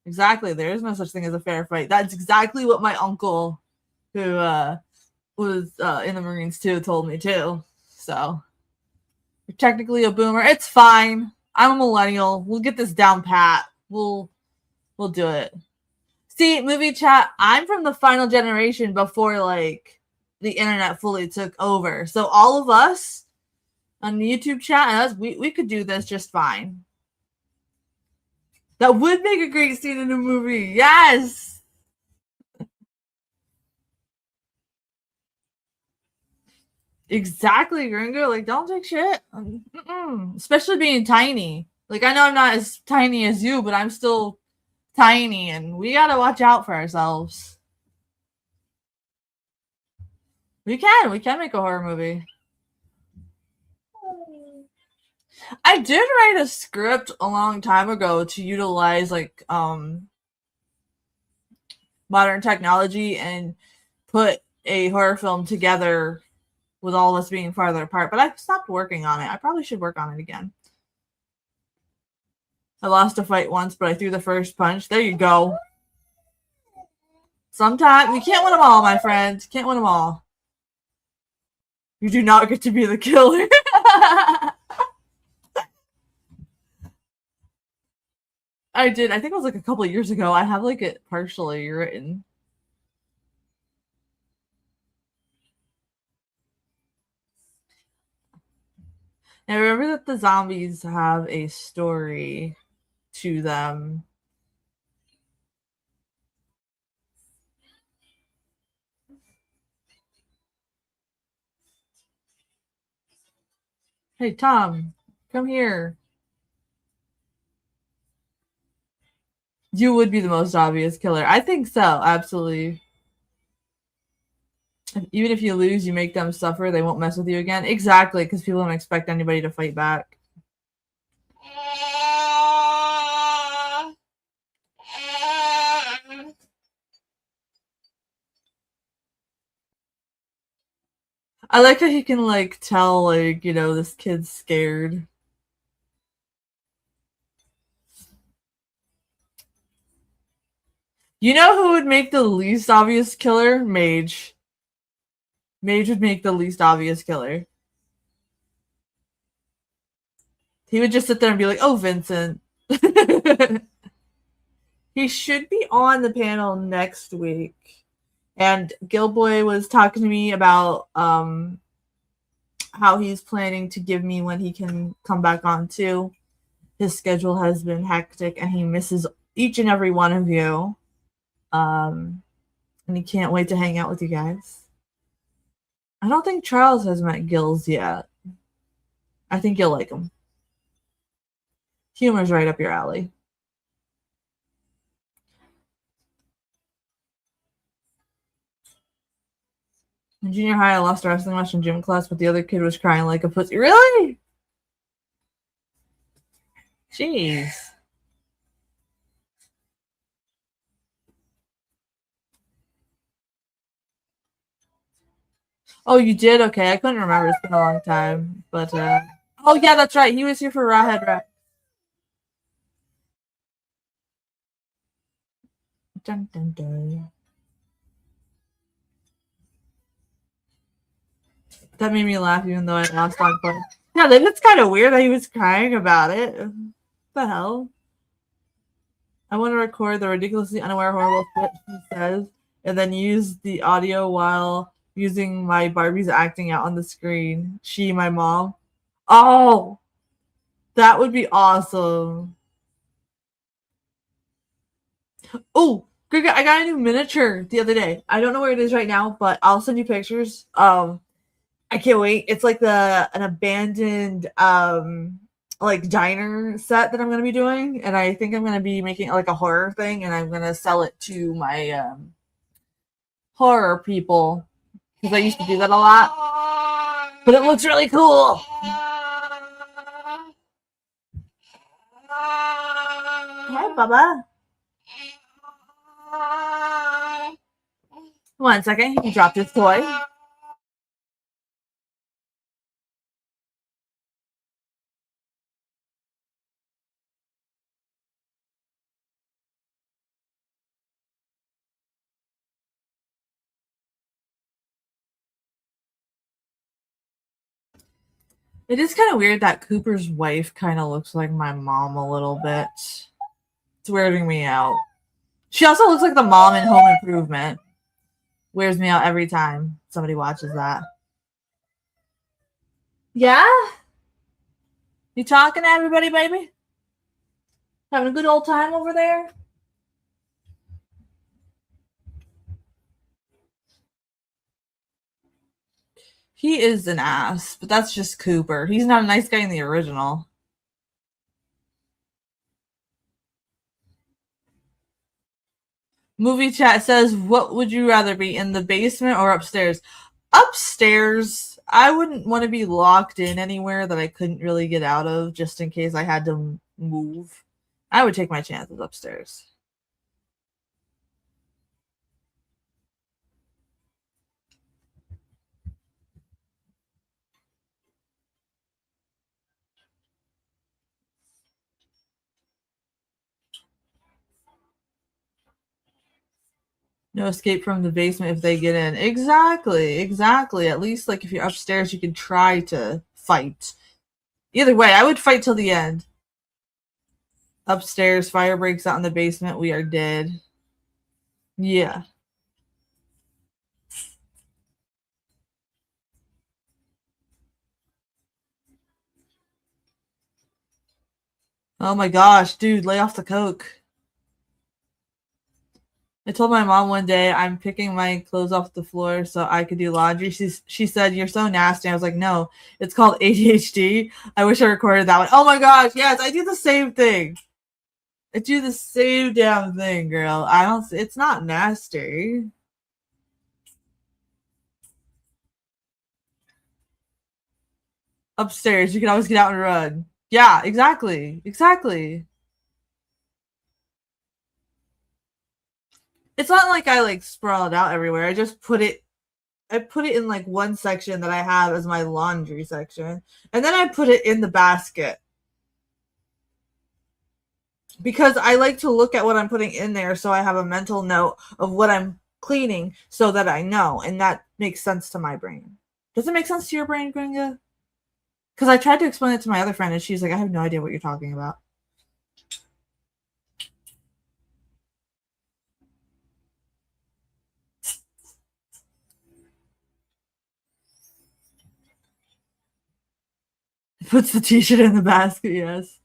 Exactly. There is no such thing as a fair fight. That's exactly what my uncle, who was in the Marines too, told me too. So you're technically a boomer. It's fine. I'm a millennial. We'll get this down pat. We'll do it. See, movie chat, I'm from the final generation before like the internet fully took over. So all of us on the YouTube chat and us, we could do this just fine. That would make a great scene in a movie. Yes. Exactly, Gringo. Like, don't take shit. Especially being tiny. Like, I know I'm not as tiny as you, but I'm still tiny, and we gotta watch out for ourselves. We can make a horror movie. I did write a script a long time ago to utilize like modern technology and put a horror film together with all of us being farther apart, but I stopped working on it. I probably should work on it again. I lost a fight once, but I threw the first punch. There you go. Sometimes you can't win them all, my friends. Can't win them all. You do not get to be the killer. I did. I think it was like a couple of years ago. I have like it partially written. And remember that the zombies have a story to them. Hey, Tom, come here. You would be the most obvious killer. I think so, absolutely. Even if you lose, you make them suffer. They won't mess with you again. Exactly, because people don't expect anybody to fight back. I like how he can like tell like, you know, this kid's scared. You know who would make the least obvious killer? Mage. Mage would make the least obvious killer. He would just sit there and be like, "Oh, Vincent." He should be on the panel next week. And Gilboy was talking to me about how he's planning to give me when he can come back on too. His schedule has been hectic and he misses each and every one of you. And he can't wait to hang out with you guys. I don't think Charles has met Gills yet. I think you'll like him. Humor's right up your alley. In junior high, I lost a wrestling match in gym class, but the other kid was crying like a pussy. Really? Jeez. Oh, you did? Okay, I couldn't remember. It's been a long time. But, oh, yeah, that's right. He was here for Rawhead Rex. Dun, dun, dun. That made me laugh even though I lost on point. Yeah, then it's kind of weird that he was crying about it. What the hell? I want to record the ridiculously unaware horrible shit he says and then use the audio while using my Barbie's acting out on the screen. She, my mom. Oh, that would be awesome. Oh, Greg, I got a new miniature the other day. I don't know where it is right now, but I'll send you pictures. I can't wait. It's like an abandoned like diner set that I'm gonna be doing, and I think I'm gonna be making like a horror thing, and I'm gonna sell it to my horror people because I used to do that a lot. But it looks really cool. Hey, Bubba. 1 second, he dropped his toy. It is kind of weird that Cooper's wife kind of looks like my mom a little bit. It's weirding me out. She also looks like the mom in Home Improvement. Weirds me out every time somebody watches that. Yeah? You talking to everybody, baby? Having a good old time over there? He is an ass, but that's just Cooper. He's not a nice guy in the original. Movie chat says, what would you rather be, in the basement or upstairs? Upstairs. I wouldn't want to be locked in anywhere that I couldn't really get out of just in case I had to move. I would take my chances upstairs. No escape from the basement if they get in. Exactly. At least, like, if you're upstairs, you can try to fight. Either way, I would fight till the end. Upstairs, fire breaks out in the basement, we are dead. Yeah. Oh my gosh, dude, lay off the coke. I told my mom one day I'm picking my clothes off the floor so I could do laundry. She said, "You're so nasty." I was like, "No, it's called ADHD." I wish I recorded that one. Oh my gosh, yes, I do the same thing. I do the same damn thing, girl. It's not nasty. Upstairs, you can always get out and run. Yeah, exactly. It's not like I like sprawl it out everywhere. I put it in like one section that I have as my laundry section. And then I put it in the basket. Because I like to look at what I'm putting in there so I have a mental note of what I'm cleaning so that I know, and that makes sense to my brain. Does it make sense to your brain, Gringa? Because I tried to explain it to my other friend and she's like, I have no idea what you're talking about. Puts the t-shirt in the basket, yes.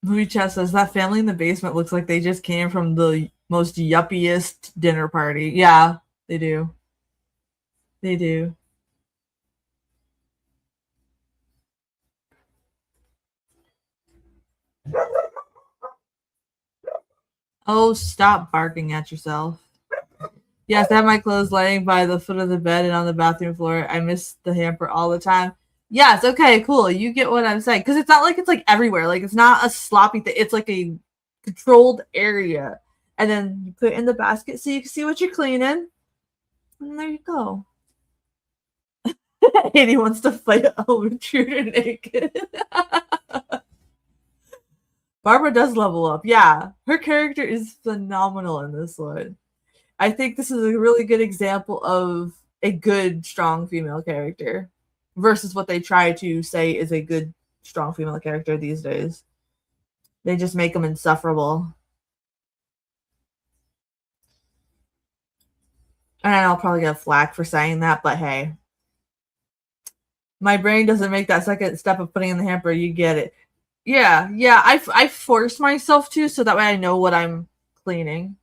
Movie chat says that family in the basement looks like they just came from the most yuppiest dinner party. Yeah, they do. They do. Oh, stop barking at yourself. Yes, I have my clothes laying by the foot of the bed and on the bathroom floor. I miss the hamper all the time. Yes, okay, cool. You get what I'm saying. Because it's not like it's like everywhere. Like, it's not a sloppy thing. It's like a controlled area. And then you put it in the basket so you can see what you're cleaning. And there you go. 80 wants to fight a home intruder naked. Barbara does level up. Yeah, her character is phenomenal in this one. I think this is a really good example of a good, strong female character versus what they try to say is a good, strong female character these days. They just make them insufferable. And I'll probably get flack for saying that, but hey. My brain doesn't make that second step of putting in the hamper. You get it. Yeah. I force myself to so that way I know what I'm cleaning.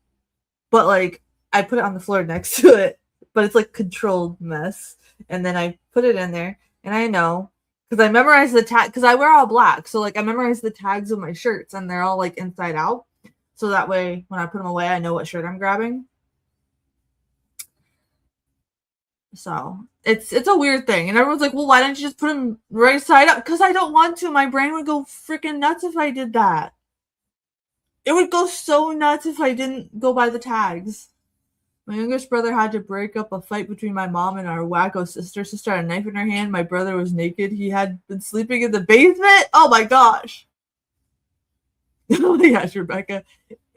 But like, I put it on the floor next to it, but it's like controlled mess. And then I put it in there, and I know because I memorize the tag because I wear all black. So like, I memorize the tags of my shirts, and they're all like inside out. So that way, when I put them away, I know what shirt I'm grabbing. So it's a weird thing, and everyone's like, "Well, why don't you just put them right side up?" Because I don't want to. My brain would go freaking nuts if I did that. It would go so nuts if I didn't go by the tags. My youngest brother had to break up a fight between my mom and our wacko sister. Sister had a knife in her hand. My brother was naked. He had been sleeping in the basement. Oh my gosh. Oh my gosh, Rebecca.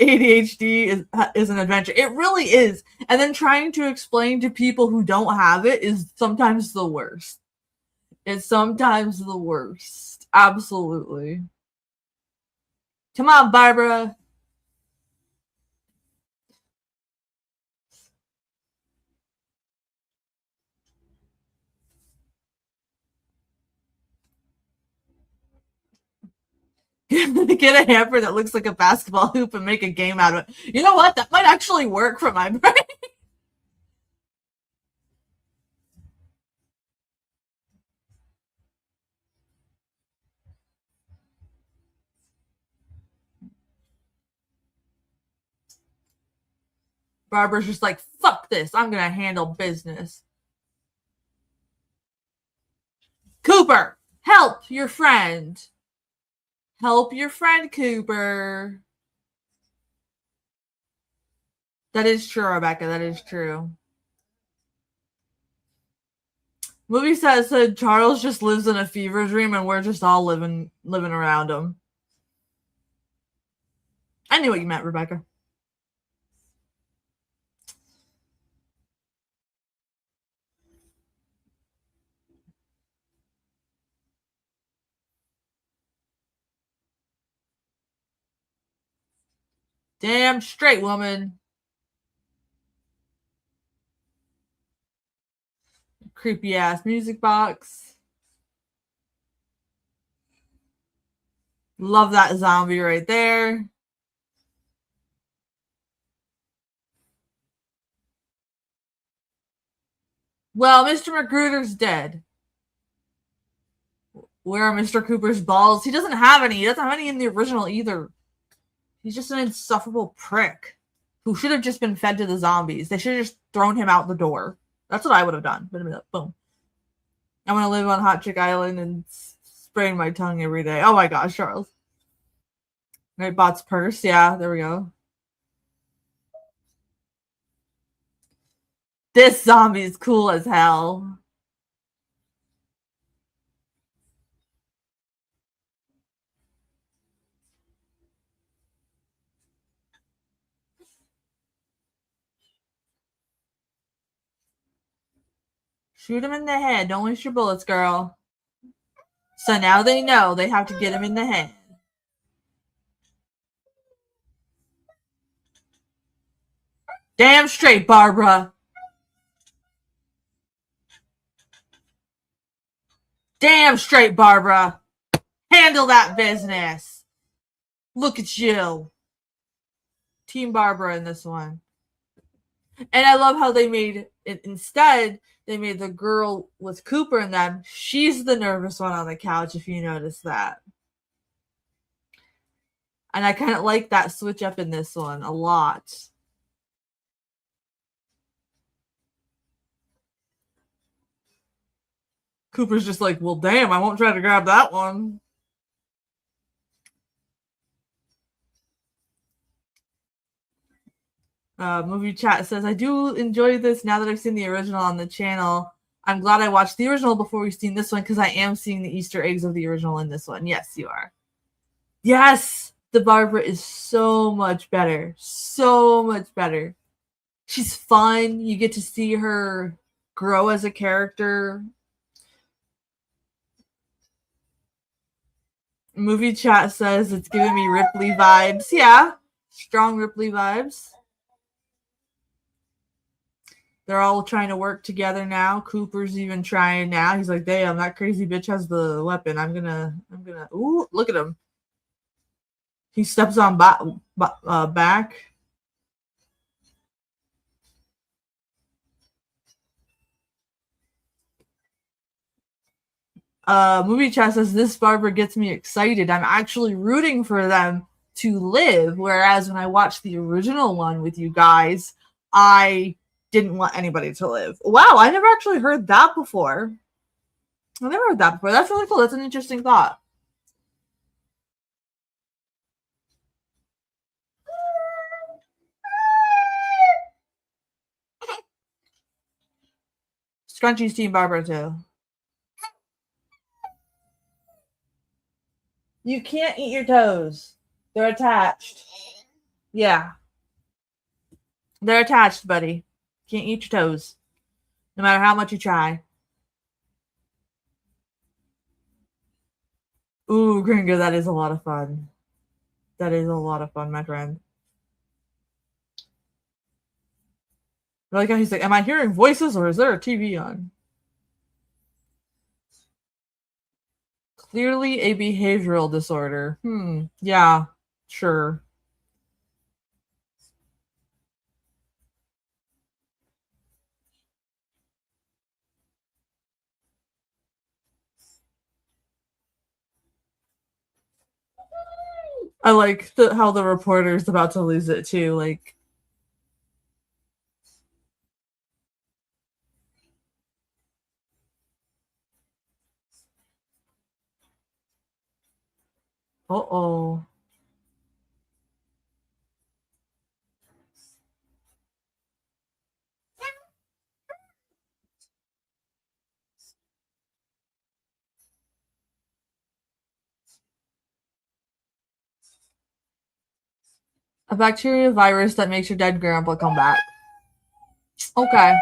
ADHD is an adventure. It really is. And then trying to explain to people who don't have it is sometimes the worst. It's sometimes the worst. Absolutely. Come on, Barbara. Get a hamper that looks like a basketball hoop and make a game out of it. You know what? That might actually work for my brain. Barbara's just like, fuck this. I'm going to handle business. Cooper, help your friend. Help your friend, Cooper. That is true, Rebecca. That is true. Movie said Charles just lives in a fever dream and we're just all living around him. I knew what you meant, Rebecca. Damn straight, woman. Creepy ass music box. Love that zombie right there. Well, Mr. Magruder's dead. Where are Mr. Cooper's balls? He doesn't have any. He doesn't have any in the original either. He's just an insufferable prick who should have just been fed to the zombies. They should have just thrown him out the door. That's what I would have done. Boom. I want to live on Hot Chick Island and sprain my tongue every day. Oh my gosh, Charles. Nightbot's purse. Yeah, there we go. This zombie is cool as hell. Shoot him in the head. Don't waste your bullets, girl. So now they know they have to get him in the head. Damn straight, Barbara. Damn straight, Barbara. Handle that business. Look at you. Team Barbara in this one. And I love how they made it instead, they made the girl with Cooper and them, she's the nervous one on the couch, if you notice that. And I kind of like that switch up in this one a lot. Cooper's just like, well, damn, I won't try to grab that one. Movie chat says, I do enjoy this now that I've seen the original on the channel. I'm glad I watched the original before we've seen this one because I am seeing the Easter eggs of the original in this one. Yes, you are. Yes, the Barbara is so much better. So much better. She's fun. You get to see her grow as a character. Movie chat says it's giving me Ripley vibes. Yeah, strong Ripley vibes. They're all trying to work together now. Cooper's even trying now. He's like, damn, that crazy bitch has the weapon. I'm gonna. Ooh, look at him. He steps on back. Movie chat says this Barbara gets me excited. I'm actually rooting for them to live. Whereas when I watched the original one with you guys, I didn't want anybody to live. Wow, I never actually heard that before. I never heard that before. That's really cool. That's an interesting thought. Scrunchy's Team Barbara too. You can't eat your toes. They're attached. Yeah. They're attached, buddy. Can't eat your toes. No matter how much you try. Ooh, Gringo, that is a lot of fun. That is a lot of fun, my friend. I like how he's like, am I hearing voices or is there a TV on? Clearly a behavioral disorder. Yeah, sure. I like how the reporter's about to lose it too. Like, uh-oh. A bacteria virus that makes your dead grandpa come back. Okay.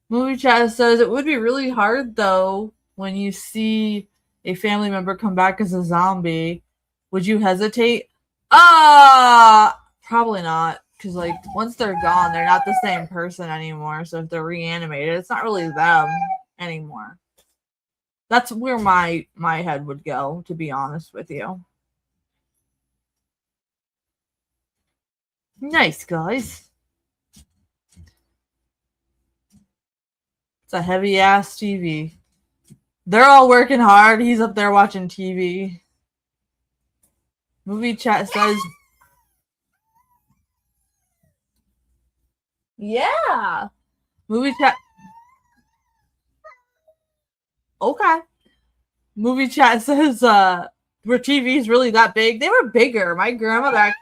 Movie chat says it would be really hard though when you see a family member come back as a zombie. Would you hesitate? Probably not. Because like once they're gone, they're not the same person anymore. So if they're reanimated, it's not really them anymore. That's where my head would go, to be honest with you. Nice guys. It's a heavy ass TV. They're all working hard. He's up there watching TV. Movie chat says, yeah. Movie chat. Okay. Movie chat says, were TVs really that big? They were bigger. My grandmother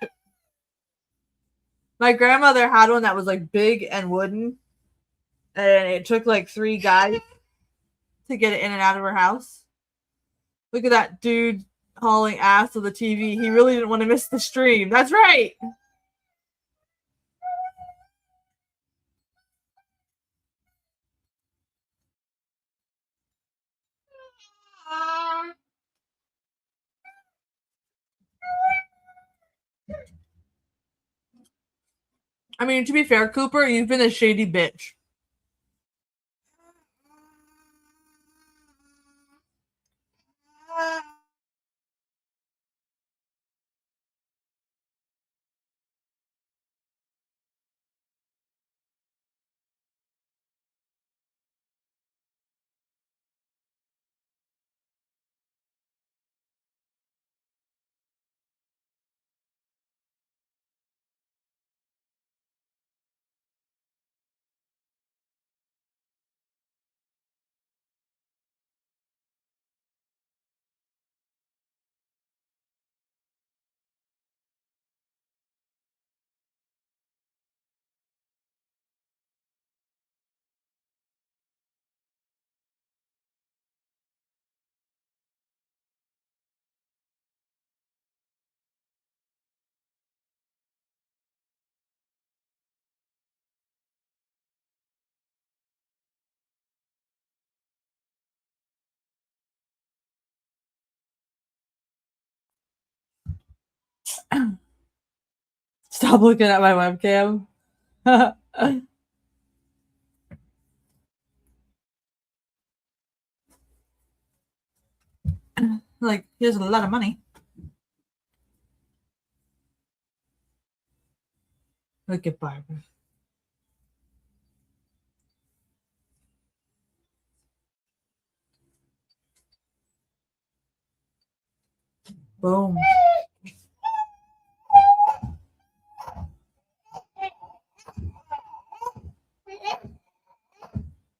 had one that was like big and wooden, and it took like 3 guys to get it in and out of her house. Look at that dude hauling ass to the TV. He really didn't want to miss the stream. That's right. I mean, to be fair, Cooper, you've been a shady bitch. Stop looking at my webcam. Like, here's a lot of money. Look at Barbara. Boom.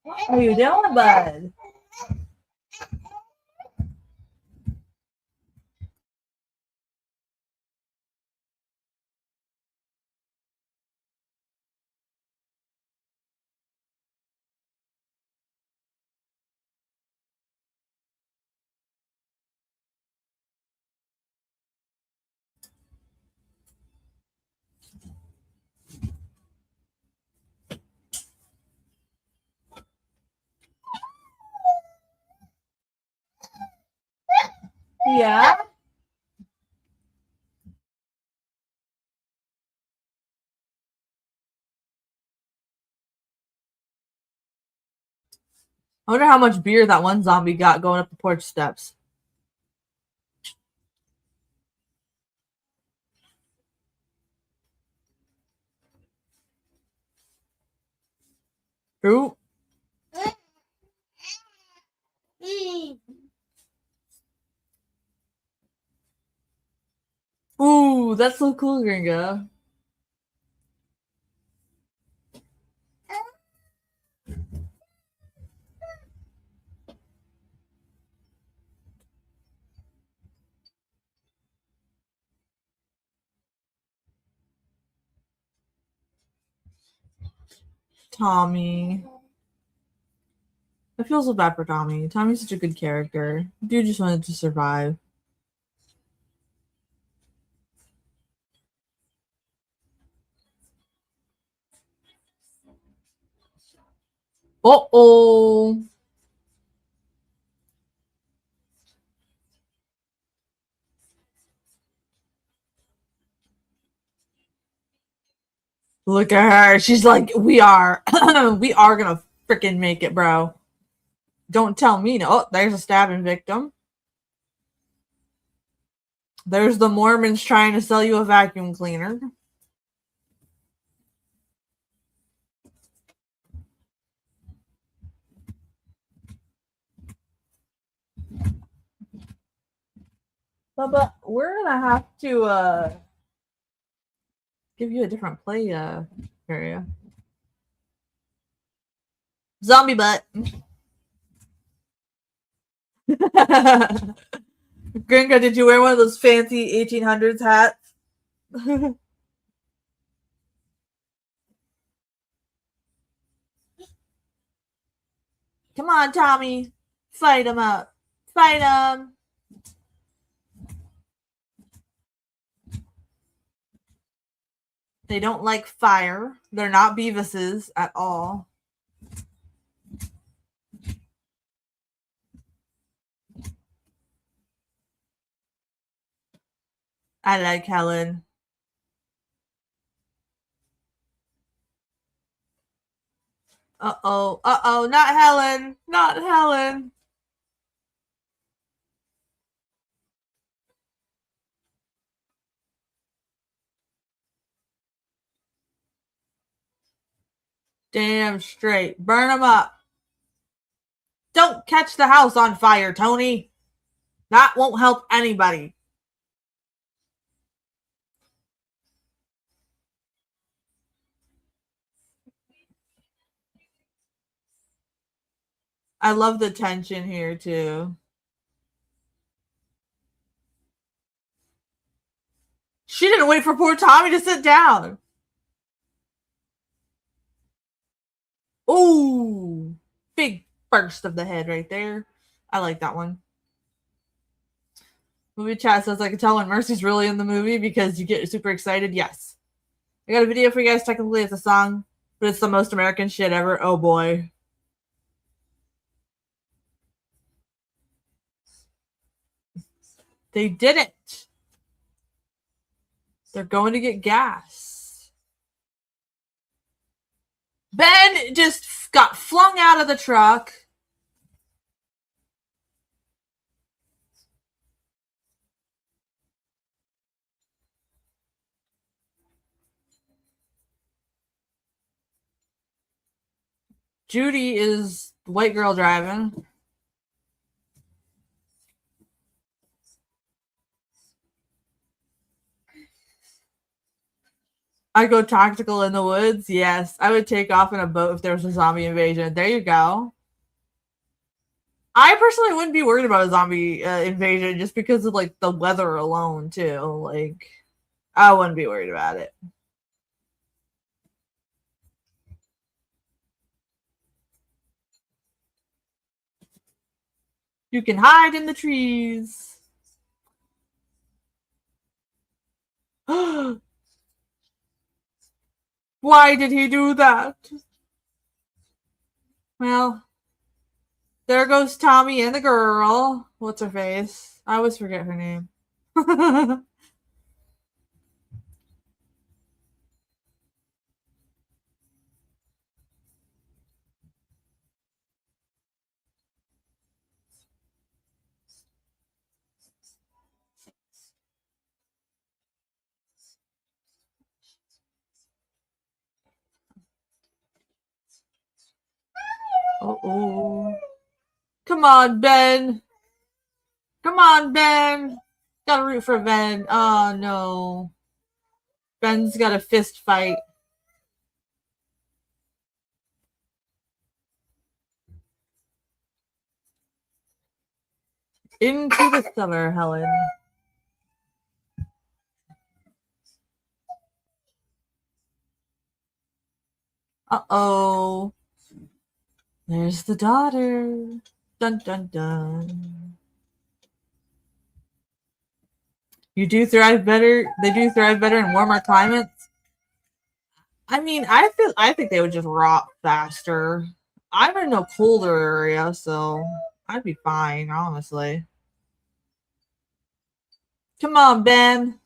What are you doing, bud? Yeah. I wonder how much beer that one zombie got going up the porch steps. Ooh. Ooh, that's so cool, Gringo. Tommy. I feel so bad for Tommy. Tommy's such a good character. Dude just wanted to survive. Uh-oh. Look at her. She's like, we are. We are gonna freaking make it, bro. Don't tell me no. Oh, there's a stabbing victim. There's the Mormons trying to sell you a vacuum cleaner. Bubba, we're gonna have to give you a different play area. Zombie butt. Gringo, did you wear one of those fancy 1800s hats? Come on, Tommy. Fight him up. Fight him. They don't like fire. They're not Beavises at all. I like Helen. Uh-oh. Uh-oh. Not Helen. Not Helen. Damn straight. Burn them up. Don't catch the house on fire, Tony. That won't help anybody. I love the tension here, too. She didn't wait for poor Tommy to sit down. Ooh. Big burst of the head right there. I like that one. Movie chat says I can tell when Mercy's really in the movie because you get super excited. Yes. I got a video for you guys. Technically, it's a song, but it's the most American shit ever. Oh boy. They did it. They're going to get gas. Ben just got flung out of the truck. Judy is the white girl driving. I go tactical in the woods. Yes, I would take off in a boat if there was a zombie invasion. There you go. I personally wouldn't be worried about a zombie invasion just because of like the weather alone too. Like, I wouldn't be worried about it. You can hide in the trees. Why did he do that? Well, there goes Tommy and the girl. What's her face? I always forget her name. Uh-oh. Come on, Ben. Come on, Ben. Gotta root for Ben. Oh, no. Ben's got a fist fight. Into the cellar, Helen. Uh-oh. There's the daughter. Dun, dun, dun. You do thrive better. They do thrive better in warmer climates. I mean, I think they would just rot faster. I'm in a colder area, so I'd be fine, honestly. Come on, Ben.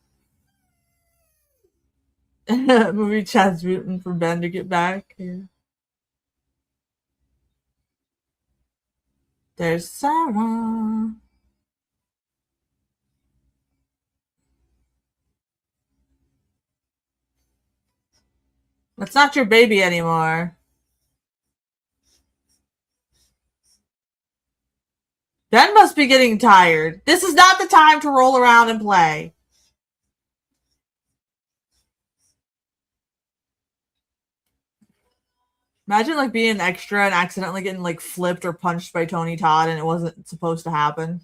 Movie chat's rooting for Ben to get back. Yeah. There's Sarah. That's not your baby anymore. Ben must be getting tired. This is not the time to roll around and play. Imagine like being an extra and accidentally getting like flipped or punched by Tony Todd and it wasn't supposed to happen.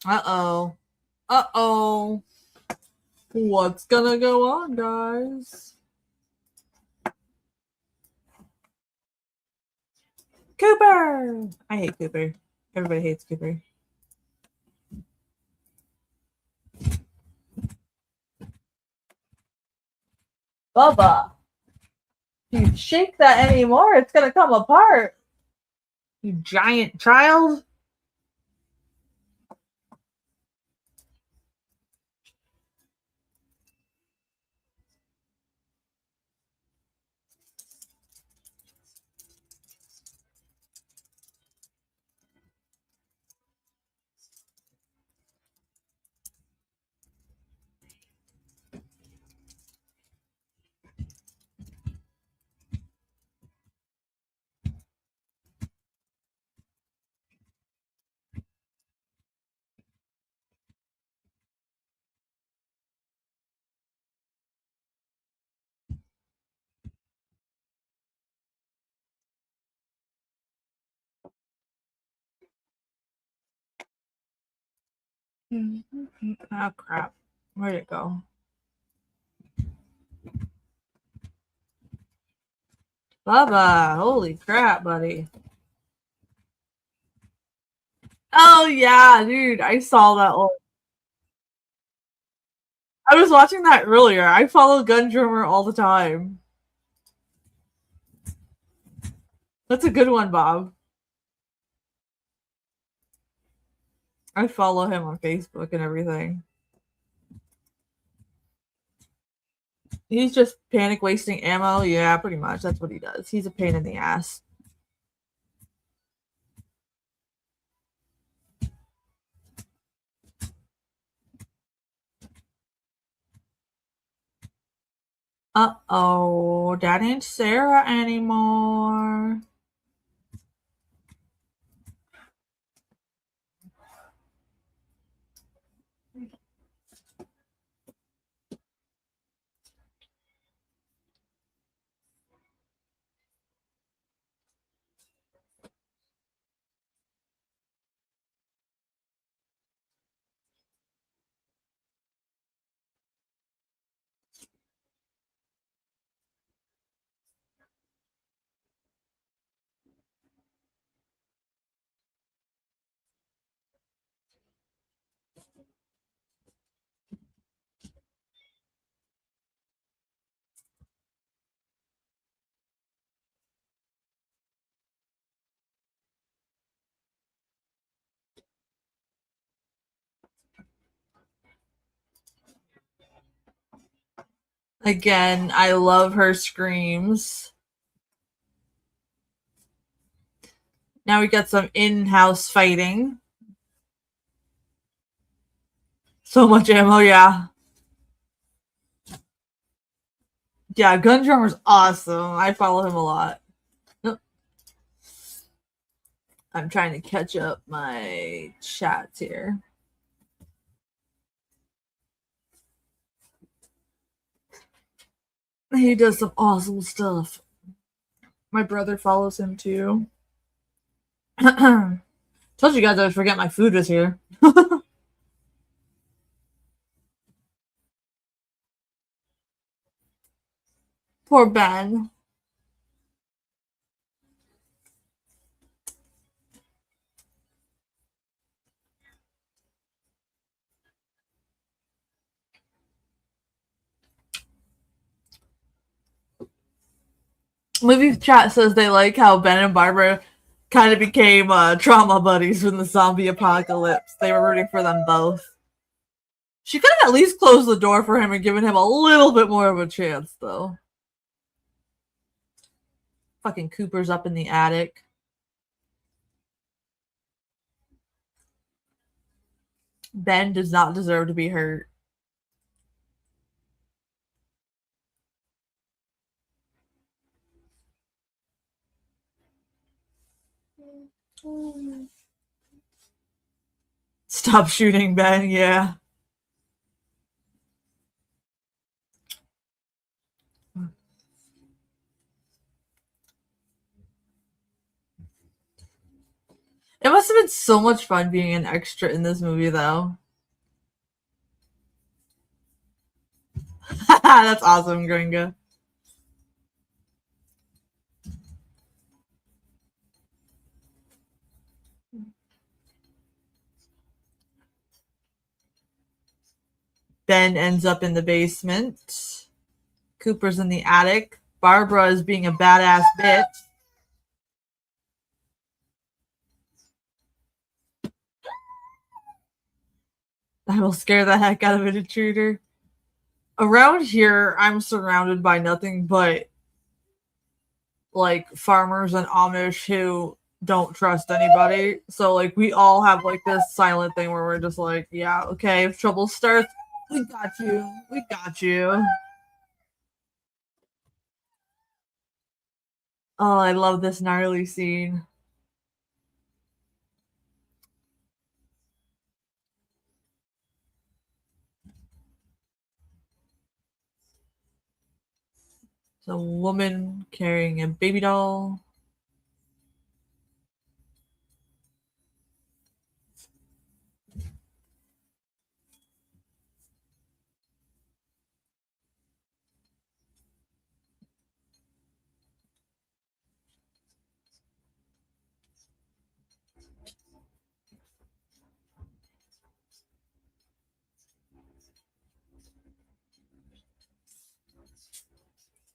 Uh-oh. Uh-oh. What's gonna go on, guys? Cooper! I hate Cooper. Everybody hates Cooper. Bubba. If you shake that anymore, it's gonna come apart. You giant child. Oh crap. Where'd it go? Bubba, holy crap, buddy. Oh yeah, dude, I saw that one. I was watching that earlier. I follow Gun Drummer all the time. That's a good one, Bob. I follow him on Facebook and everything. He's just panic wasting ammo. Yeah, pretty much. That's what he does. He's a pain in the ass. Uh-oh, that ain't Sarah anymore. Again, I love her screams. Now we got some in-house fighting. So much ammo, yeah. Yeah, Gun Drummer's awesome. I follow him a lot. Nope. I'm trying to catch up my chats here. He does some awesome stuff. My brother follows him too. Told you guys I would forget my food was here. Poor Ben. Movie chat says they like how Ben and Barbara kind of became trauma buddies from the zombie apocalypse. They were rooting for them both. She could have at least closed the door for him and given him a little bit more of a chance, though. Fucking Cooper's up in the attic. Ben does not deserve to be hurt. Stop shooting, Ben. Yeah. It must have been so much fun being an extra in this movie, though. That's awesome, Gringa. Ben ends up in the basement. Cooper's in the attic. Barbara is being a badass bitch. I will scare the heck out of an intruder. Around here, I'm surrounded by nothing but like farmers and Amish who don't trust anybody. So like we all have like this silent thing where we're just like, yeah, okay, if trouble starts, we got you. We got you. Oh, I love this gnarly scene. It's a woman carrying a baby doll.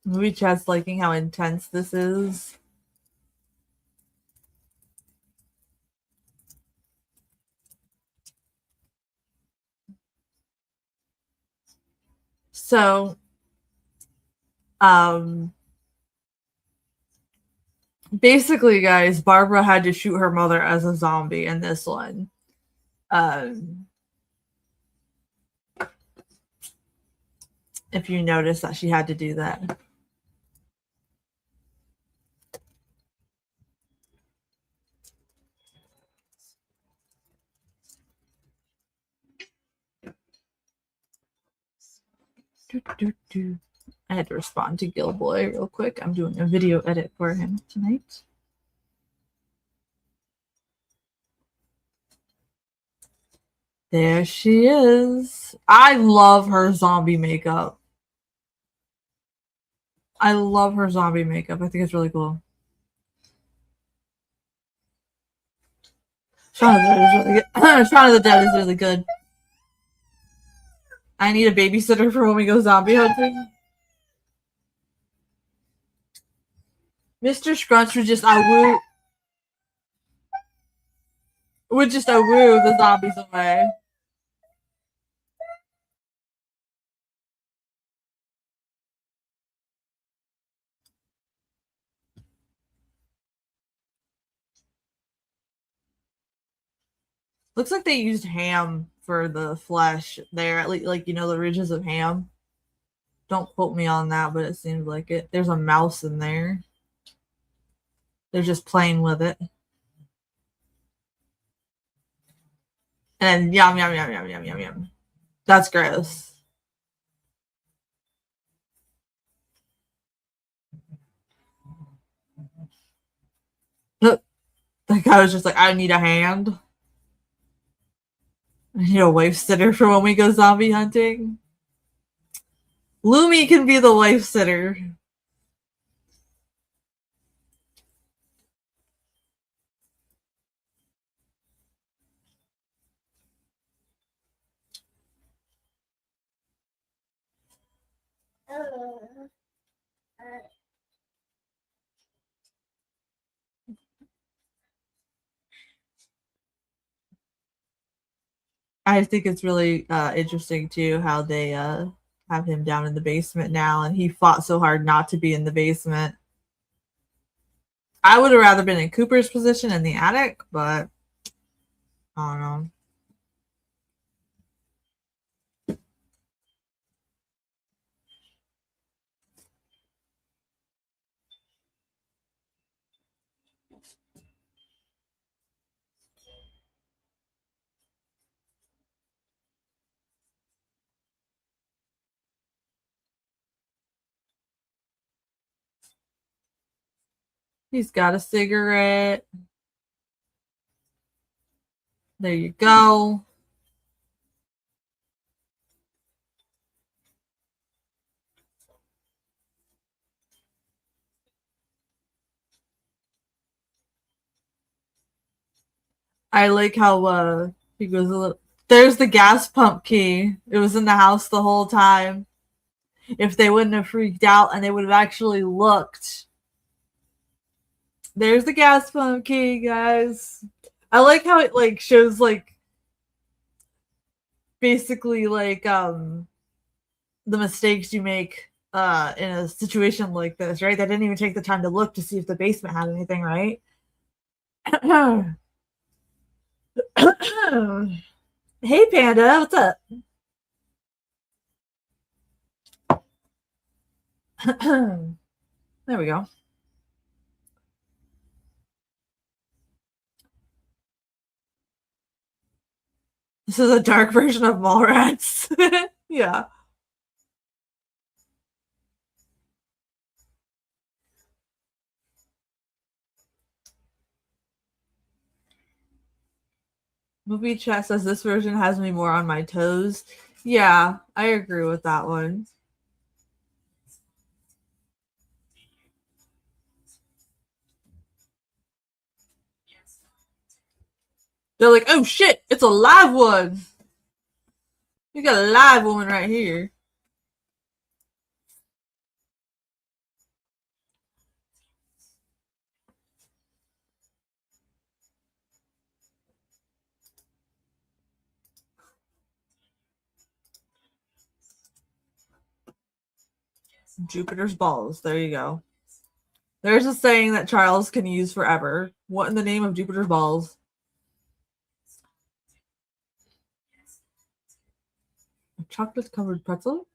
Movie chat's liking how intense this is. So, basically, guys, Barbara had to shoot her mother as a zombie in this one. If you notice that she had to do that. I had to respond to Gilboy real quick. I'm doing a video edit for him tonight. There she is. I love her zombie makeup. I love her zombie makeup. I think it's really cool. Shaun of the Dead is really good. Shaun of the Dead is really good. I need a babysitter for when we go zombie hunting. Mr. Scrunch would just woo the zombies away. Looks like they used ham for the flesh there, at least, like, you know, the ridges of ham. Don't quote me on that, but it seems like it. There's a mouse in there. They're just playing with it. And yum, yum, yum, yum, yum, yum, yum. That's gross. That guy was just like, I need a hand. I need a wife sitter for when we go zombie hunting. Lumi can be the wife sitter. I think it's really interesting too how they have him down in the basement now, and he fought so hard not to be in the basement. I would have rather been in Cooper's position in the attic, but I don't know. He's got a cigarette. There you go. I like how he goes a little. There's the gas pump key. It was in the house the whole time. If they wouldn't have freaked out and they would have actually looked. There's the gas pump key, guys. I like how it like shows like basically like the mistakes you make in a situation like this, right? They didn't even take the time to look to see if the basement had anything, right? Hey Panda, what's up? There we go. This is a dark version of Mallrats. Yeah. Movie chat says this version has me more on my toes. Yeah, I agree with that one. They're like, oh shit, it's a live one. You got a live woman right here. Jupiter's balls. There you go. There's a saying that Charles can use forever. What in the name of Jupiter's balls? A chocolate covered pretzel?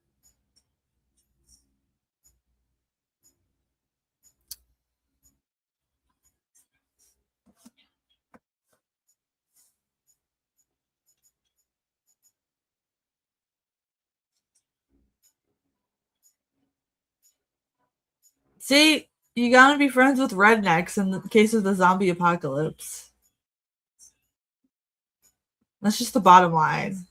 See, you gotta be friends with rednecks in the case of the zombie apocalypse. That's just the bottom line.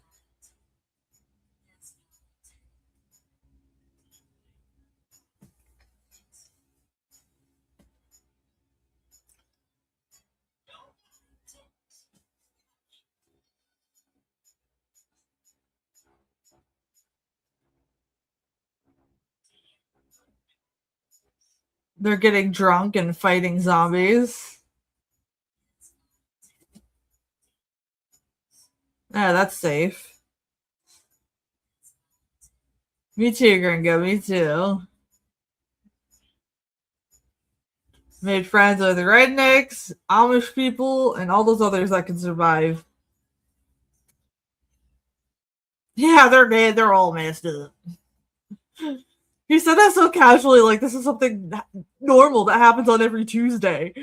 They're getting drunk and fighting zombies. Yeah, that's safe. Me too, Gringo. Me too. Made friends with rednecks, Amish people, and all those others that can survive. Yeah, they're dead. They're all messed up. He said that so casually, like this is something normal that happens on every Tuesday.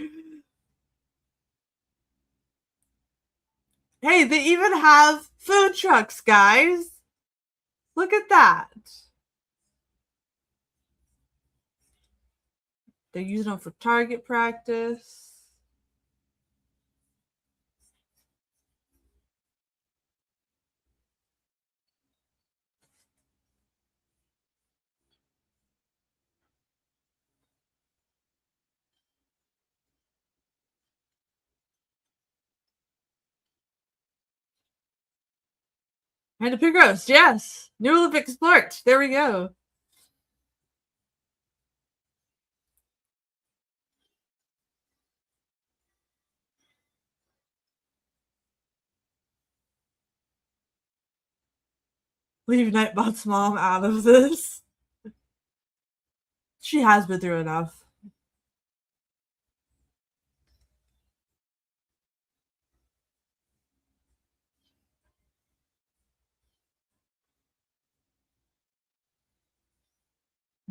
Hey, they even have food trucks, guys. Look at that. They're using them for target practice. And a pig roast, yes. New Olympic sport. There we go. Leave Nightbot's mom out of this. She has been through enough.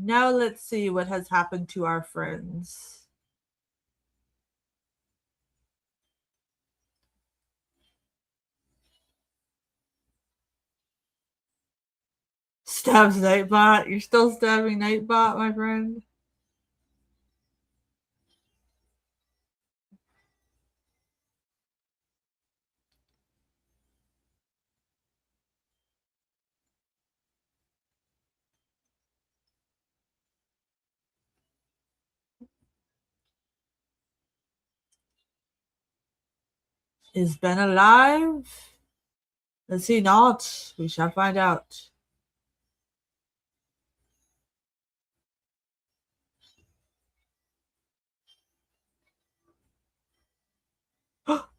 Now let's see what has happened to our friends. Stabs Nightbot. You're still stabbing Nightbot, my friend? Is Ben alive? Is he not? We shall find out.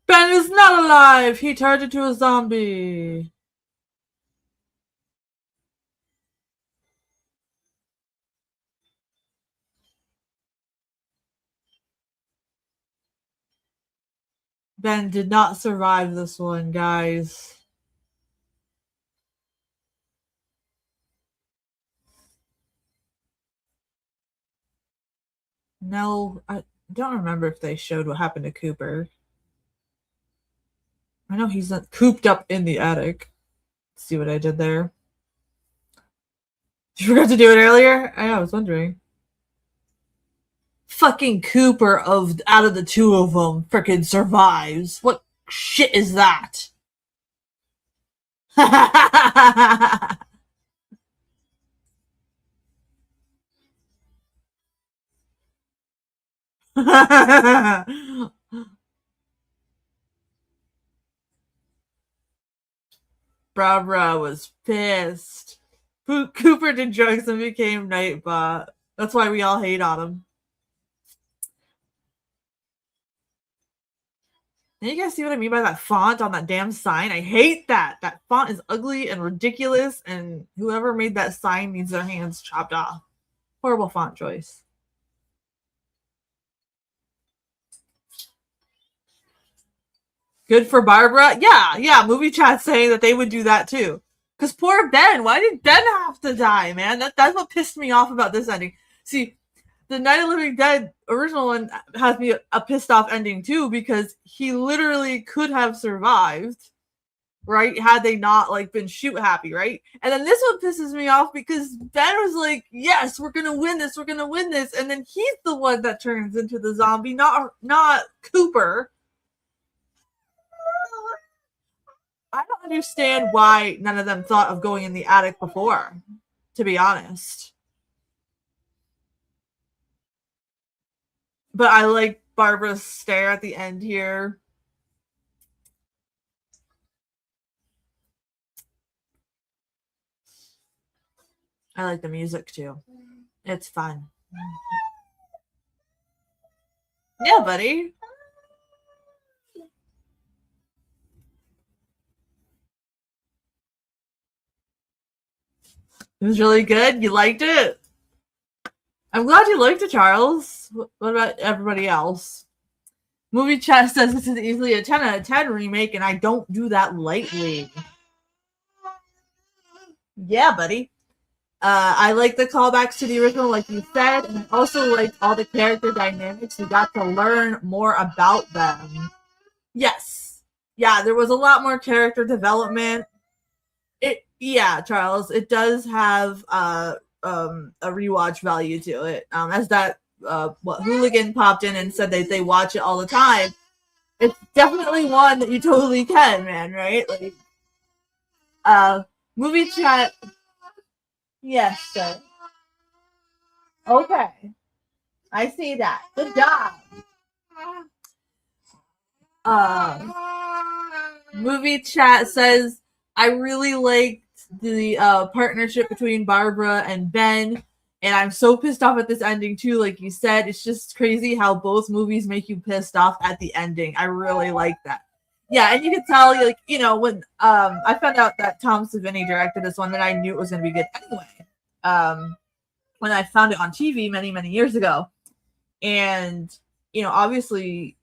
Ben is not alive! He turned into a zombie. Ben did not survive this one, guys. No, I don't remember if they showed what happened to Cooper. I know he's not cooped up in the attic. See what I did there? You forgot to do it earlier? I was wondering. Fucking Cooper of out of the two of them freaking survives. What shit is that? Barbara was pissed. Cooper did drugs and became Nightbot. That's why we all hate on him. And you guys see what I mean by that font on that damn sign? I hate that. That font is ugly and ridiculous, and whoever made that sign needs their hands chopped off. Horrible font choice. Good for Barbara. Yeah. Movie chat saying that they would do that too. Because poor Ben. Why did Ben have to die, man? That's what pissed me off about this ending. See, the Night of the Living Dead original one has me a pissed off ending too, because he literally could have survived, right? Had they not like been shoot happy, right? And then this one pisses me off because Ben was like, "Yes, we're gonna win this. We're gonna win this," and then he's the one that turns into the zombie, not Cooper. I don't understand why none of them thought of going in the attic before, to be honest. But I like Barbara's stare at the end here. I like the music too. It's fun. Yeah, buddy. It was really good. You liked it? I'm glad you liked it, Charles. What about everybody else? Movie chat says this is easily a 10 out of 10 remake, and I don't do that lightly. Yeah, buddy. I like the callbacks to the original, like you said, and I also liked all the character dynamics. We got to learn more about them. Yes. Yeah, there was a lot more character development. Yeah, Charles, it does have a rewatch value to it. As that what Hooligan popped in and said that they watch it all the time. It's definitely one that you totally can, man, right? Like movie chat. Yes, sir. Okay. I see that. Good job. Movie chat says I really liked the partnership between Barbara and Ben, and I'm so pissed off at this ending too. Like you said, it's just crazy how both movies make you pissed off at the ending. I really like that. Yeah, and you can tell, like, you know, when I found out that Tom Savini directed this one, then I knew it was going to be good anyway. When I found it on TV many years ago, and you know, obviously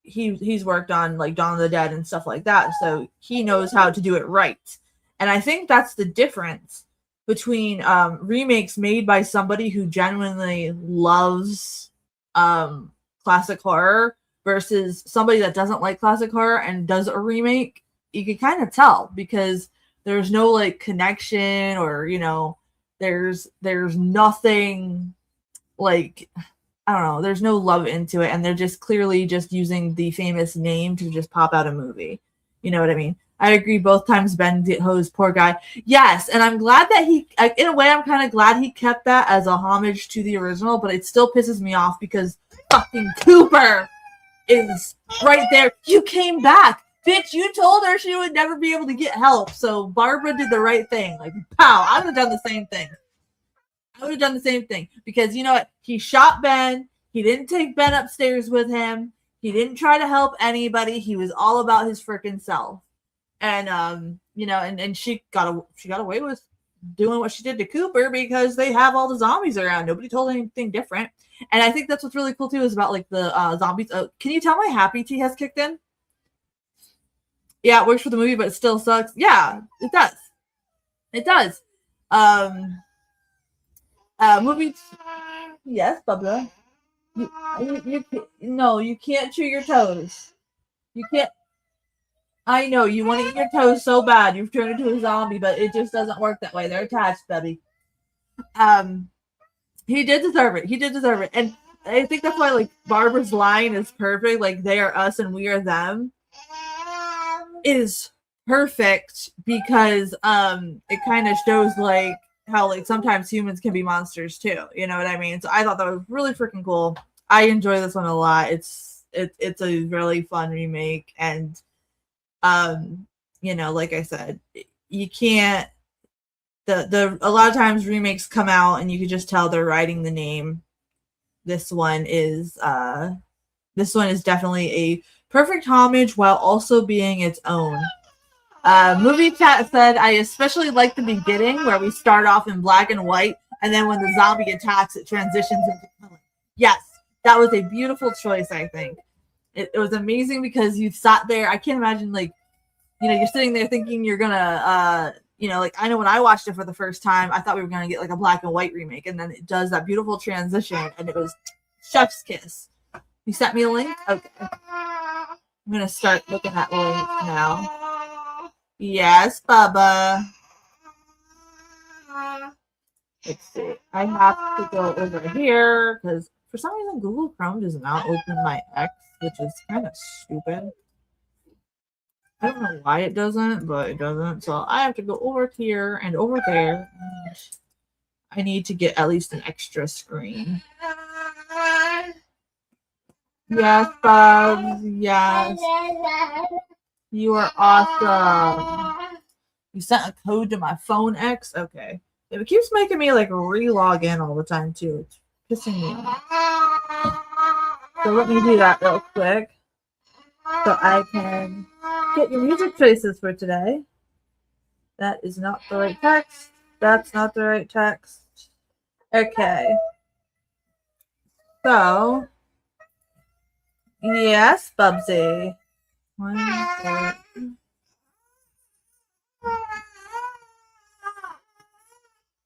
he's worked on like Dawn of the Dead and stuff like that, so he knows how to do it right. And I think that's the difference between remakes made by somebody who genuinely loves classic horror versus somebody that doesn't like classic horror and does a remake. You can kind of tell because there's no like connection, or you know, there's nothing like, I don't know, there's no love into it, and they're just clearly just using the famous name to just pop out a movie. You know what I mean? I agree both times Ben hosed, poor guy. Yes, and I'm glad that he, in a way, I'm kind of glad he kept that as a homage to the original, but it still pisses me off because fucking Cooper is right there. You came back. Bitch, you told her she would never be able to get help, so Barbara did the right thing. Like, pow, I would have done the same thing. I would have done the same thing because you know what? He shot Ben. He didn't take Ben upstairs with him. He didn't try to help anybody. He was all about his freaking self. And you know, and she got away with doing what she did to Cooper because they have all the zombies around. Nobody told anything different. And I think that's what's really cool too is about like the zombies. Can you tell my happy tea has kicked in? Yeah, it works for the movie, but it still sucks. Yeah, it does. It does. Movie. Yes, Bubba. No, you can't chew your toes. You can't. I know you want to eat your toes so bad. You've turned into a zombie, but it just doesn't work that way. They're attached, Bubby. Um, he did deserve it. He did deserve it, and I think that's why like Barbara's line is perfect. Like they are us and we are them. Is perfect because it kind of shows like how like sometimes humans can be monsters too. You know what I mean? So I thought that was really freaking cool. I enjoy this one a lot. It's a really fun remake, and you know, like I said, you can't the a lot of times remakes come out and you can just tell they're writing the name. This one is definitely a perfect homage while also being its own. Movie chat said, I especially like the beginning where we start off in black and white. and then when the zombie attacks, it transitions into killing. Yes, that was a beautiful choice. I think it was amazing because you sat there. I can't imagine like you're sitting there thinking you're gonna like I know when I watched it for the first time, I thought we were gonna get like a black and white remake, and then it does that beautiful transition, and it was chef's kiss. You sent me a link? Okay. I'm gonna start looking at links now. Yes, Bubba. Let's see. I have to go over here because for some reason Google Chrome does not open my X, which is kind of stupid. I don't know why it doesn't, but it doesn't. So I have to go over here and over there. I need to get at least an extra screen. Yes, Bubs. Yes. You are awesome. You sent a code to my phone, X? Okay. It keeps making me like re-log in all the time too. It's pissing me off. So let me do that real quick. So I can get your music choices for today. That is not the right text. That's not the right text. Okay. So, yes, Bubsy. 1, 2.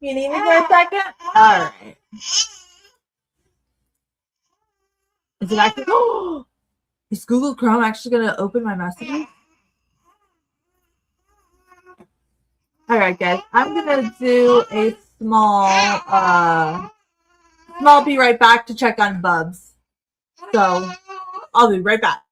You need me for a second? Alright. Is it actually? Oh! Is Google Chrome actually going to open my messages? Alright, guys. I'm going to do a small be right back to check on Bubs. So, I'll be right back.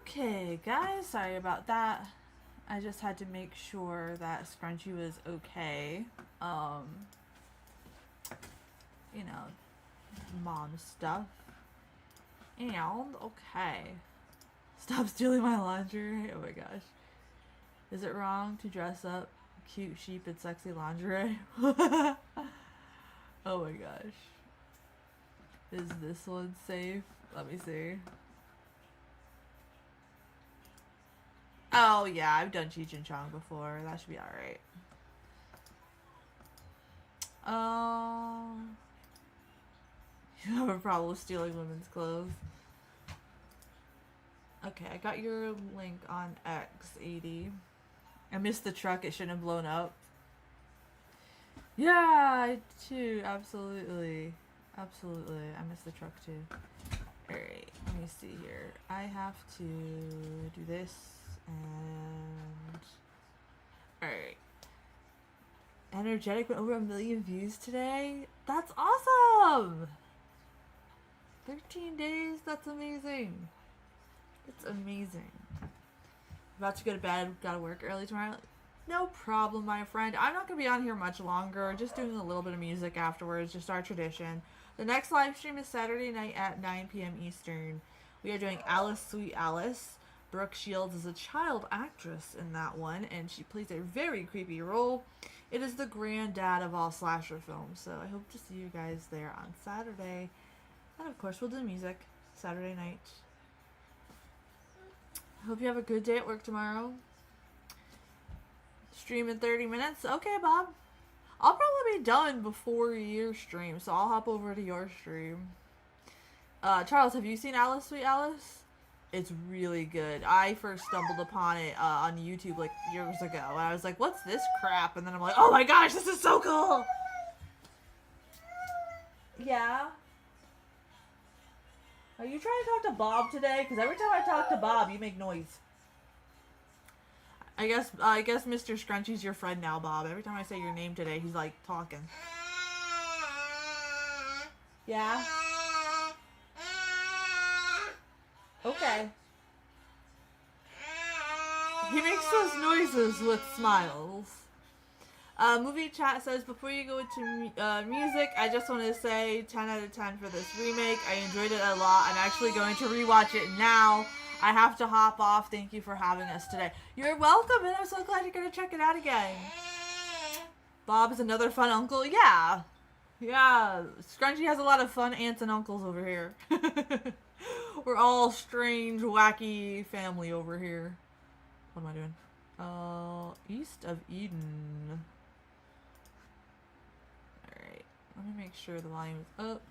Okay, guys, sorry about that. I just had to make sure that Scrunchy was okay. You know, mom stuff. And, okay. Stop stealing my lingerie. Oh my gosh. Is it wrong to dress up cute sheep in sexy lingerie? Oh my gosh. Is this one safe? Let me see. Oh yeah, I've done Cheech and Chong before. That should be alright. You have a problem with stealing women's clothes. Okay, I got your link on X80. I missed the truck. It shouldn't have blown up. Yeah, I too. Absolutely. Absolutely. I missed the truck too. Alright, let me see here. I have to do this and... Alright. Energetic went over 1 million views today? That's awesome! 13 days? That's amazing. It's amazing. About to go to bed. Gotta work early tomorrow. No problem, my friend. I'm not gonna be on here much longer. Just doing a little bit of music afterwards. Just our tradition. The next live stream is Saturday night at 9 p.m. Eastern. We are doing Alice, Sweet Alice. Brooke Shields is a child actress in that one, and she plays a very creepy role. It is the granddad of all slasher films, so I hope to see you guys there on Saturday. And of course, we'll do music Saturday night. Hope you have a good day at work tomorrow. Stream in 30 minutes. Okay, Bob. I'll probably be done before your stream, so I'll hop over to your stream. Charles, have you seen Alice, Sweet Alice? It's really good. I first stumbled upon it on YouTube like years ago, and I was like, what's this crap? And then I'm like, oh my gosh, this is so cool! Yeah? Are you trying to talk to Bob today? Because every time I talk to Bob, you make noise. I guess Mr. Scrunchy's your friend now, Bob. Every time I say your name today, he's like talking. Yeah? Okay. He makes those noises with smiles. Movie chat says, before you go into music, I just want to say 10 out of 10 for this remake. I enjoyed it a lot. I'm actually going to rewatch it now. I have to hop off. Thank you for having us today. You're welcome, and I'm so glad you're going to check it out again. Bob is another fun uncle. Yeah. Yeah. Scrunchy has a lot of fun aunts and uncles over here. We're all strange, wacky family over here. What am I doing? East of Eden. Alright. Let me make sure the volume is up.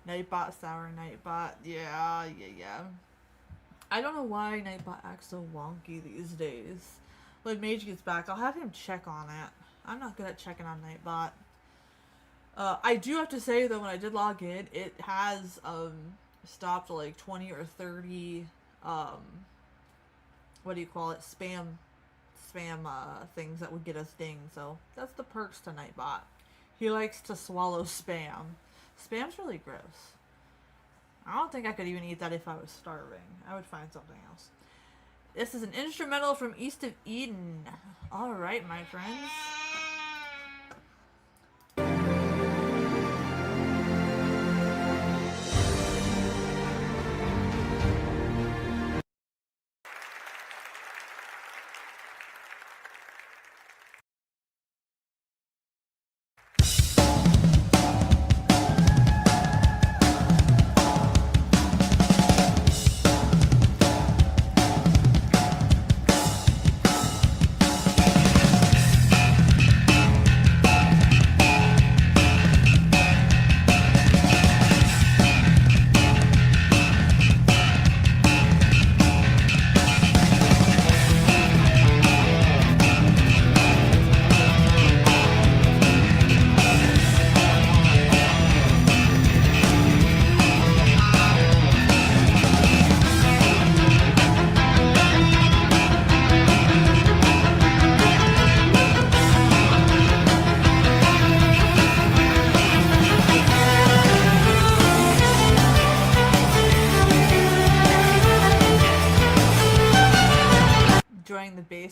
Nightbot, sour Nightbot. Yeah. I don't know why Nightbot acts so wonky these days. When Mage gets back, I'll have him check on it. I'm not good at checking on Nightbot. I do have to say, though, when I did log in, it has, stopped, like, 20 or 30, what do you call it? Spam, things that would get us dinged. So, that's the perks to Nightbot. He likes to swallow spam. Spam's really gross. I don't think I could even eat that if I was starving. I would find something else. This is an instrumental from East of Eden. Alright, my friends.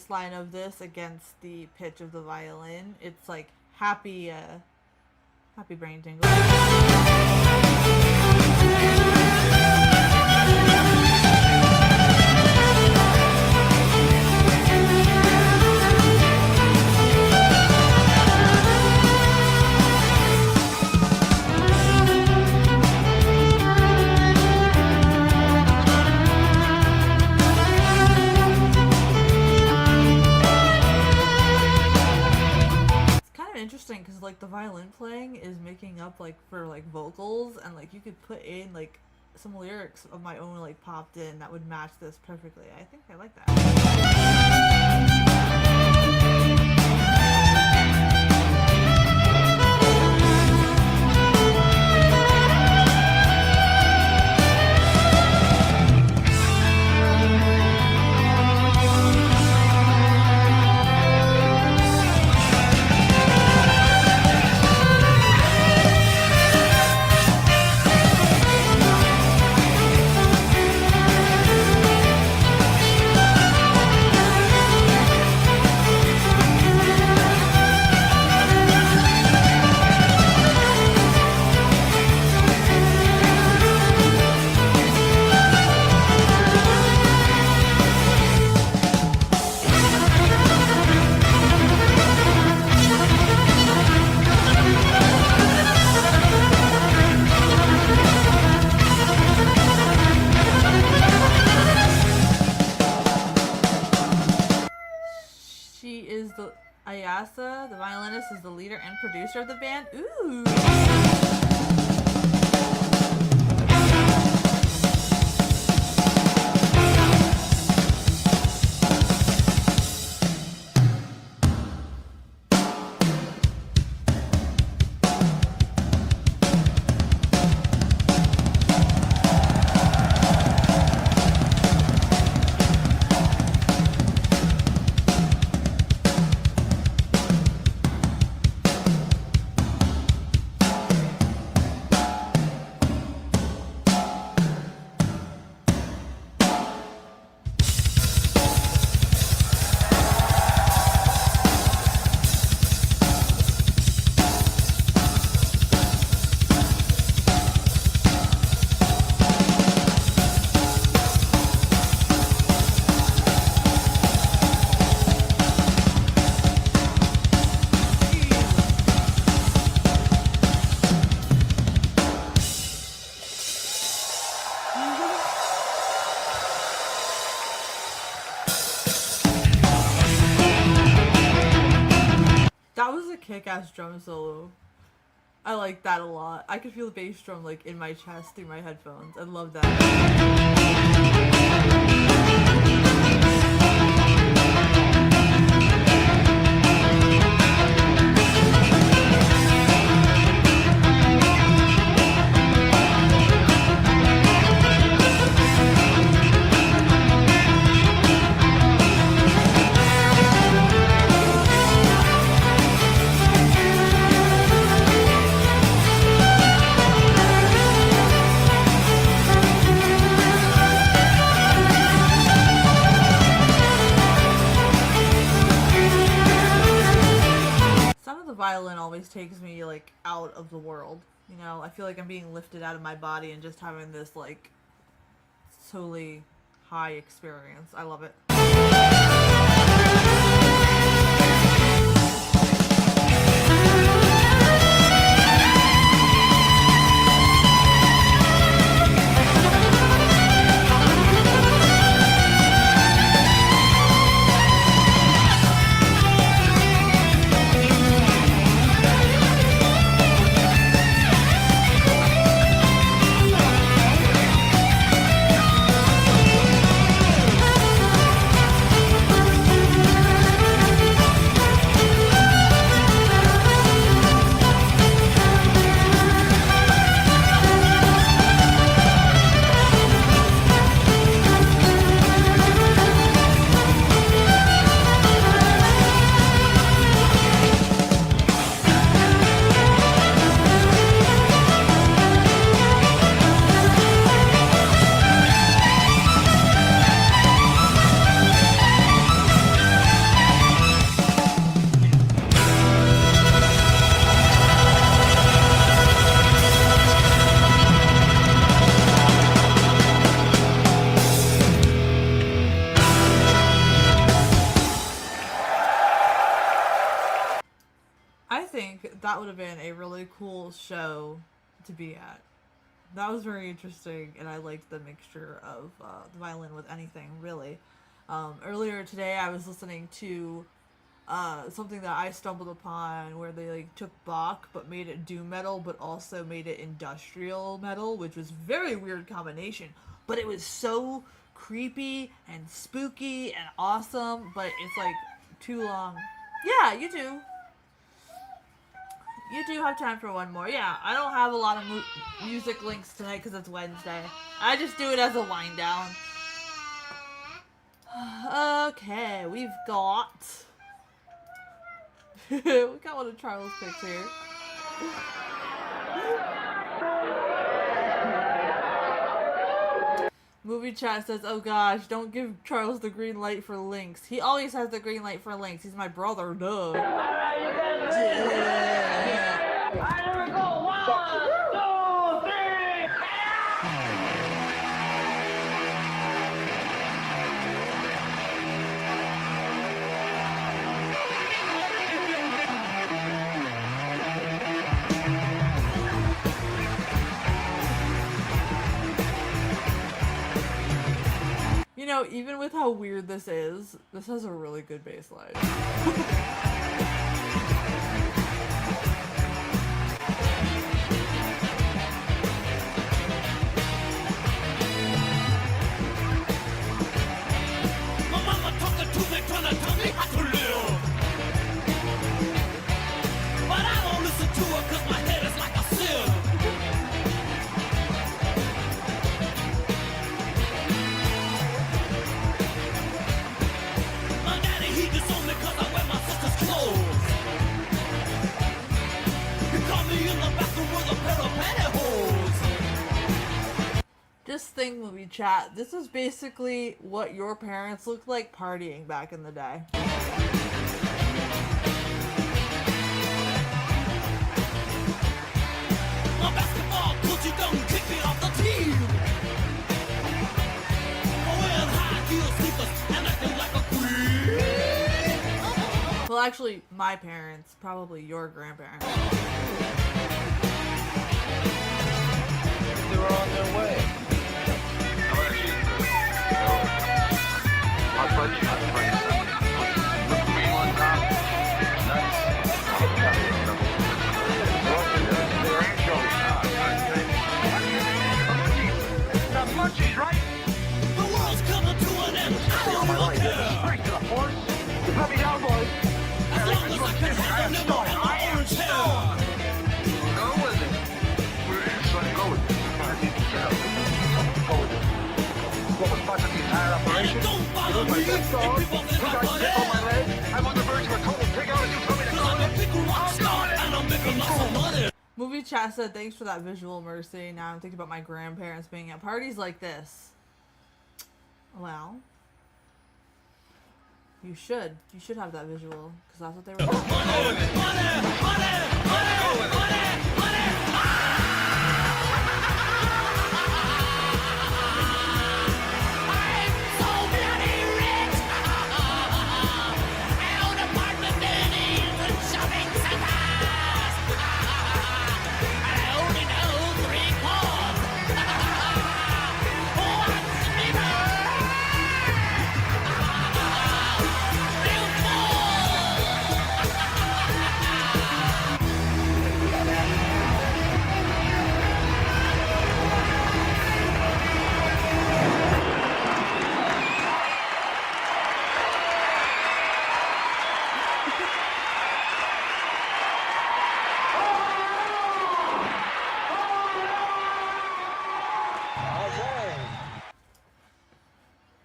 bass line of this against the pitch of the violin, it's like happy, happy brain tingle. Interesting because like the violin playing is making up like for like vocals, and like you could put in like some lyrics of my own like popped in that would match this perfectly. I think I like that. She is the Ayasa, the violinist, is the leader and producer of the band. Ooh. That was a kick-ass drum solo. I like that a lot. I could feel the bass drum like in my chest through my headphones. I love that. Violin always takes me like out of the world. You know, I feel like I'm being lifted out of my body and just having this like totally high experience. I love it. that would have been a really cool show to be at. That was very interesting, and I liked the mixture of the violin with anything, really. Earlier today, I was listening to something that I stumbled upon where they like took Bach but made it doom metal, but also made it industrial metal, which was a very weird combination. But it was so creepy and spooky and awesome. But it's like too long. Yeah, you do. You do have time for one more. Yeah, I don't have a lot of music links tonight because it's Wednesday. I just do it as a wind down. Okay, we've got... we got one of Charles' picks here. Movie chat says, oh gosh, don't give Charles the green light for links. He always has the green light for links. He's my brother, duh. Alright, you guys ready? Yeah. Alright, here we go. 1, 2, 3. You know, even with how weird this is, this has a really good bass line. My mama talking to me, trying to tell me how to live. But I don't listen to her because my head is like a sieve. Just think, movie chat, this is basically what your parents looked like partying back in the day. My basketball coach, you don't kick me off the team. Wearing high heel sneakers and acting like a queen. Well, actually, my parents, probably your grandparents. They were on their way. Munchies, right? The world's coming to an end. I don't care. Straight to the point. You put me down, boys. As long as I can have the nibble and my orange hair. Go with it. Where is it? Go with it. I need to get out. Go with it. What was part of the entire operation? Don't bother My me best dog. if people Two think I'm guys step on my leg. I'm on the verge of a total takeout and you tell me to Cause go I'm a big rock star and I'm making lots of money. Movie chat said, thanks for that visual, Mercy. Now I'm thinking about my grandparents being at parties like this. Well, you should. You should have that visual, because that's what they were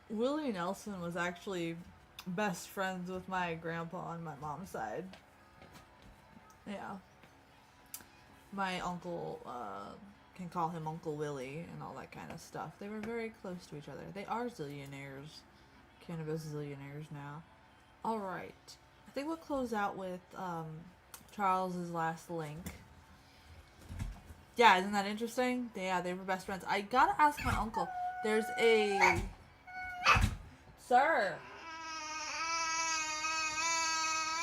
Willie Nelson was actually best friends with my grandpa on my mom's side. Yeah. My uncle, can call him Uncle Willie and all that kind of stuff. They were very close to each other. They are zillionaires. Cannabis zillionaires now. Alright. I think we'll close out with, Charles's last link. Yeah, isn't that interesting? Yeah, they were best friends. I gotta ask my uncle. There's a... Sir!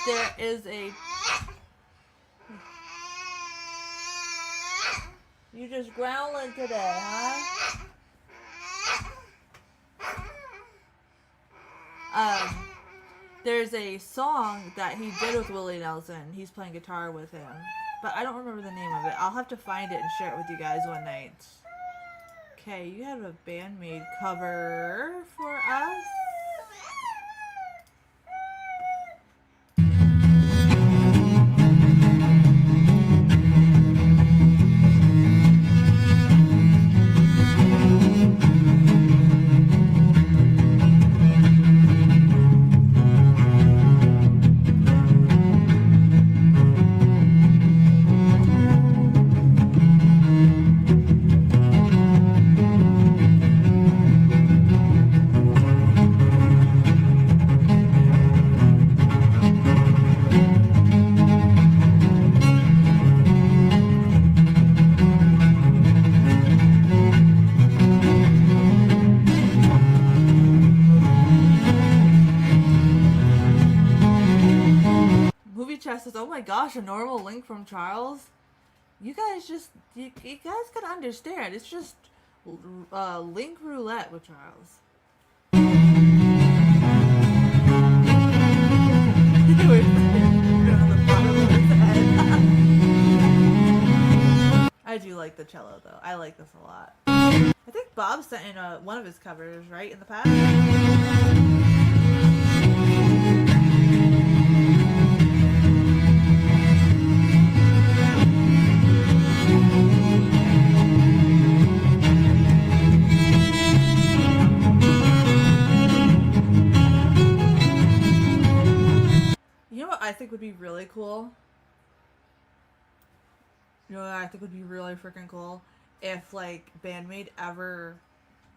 There is a... You just growling today, huh? There's a song that he did with Willie Nelson. He's playing guitar with him. But I don't remember the name of it. I'll have to find it and share it with you guys one night. Okay, you have a Band-Maid cover for us. Says, oh my gosh, a normal link from Charles. You guys gotta understand, it's just link roulette with Charles. I do like the cello though. I like this a lot. I think Bob sent in one of his covers, right, in the past? I think would be really cool. You know what I think would be really freaking cool? If, like, Band-Maid ever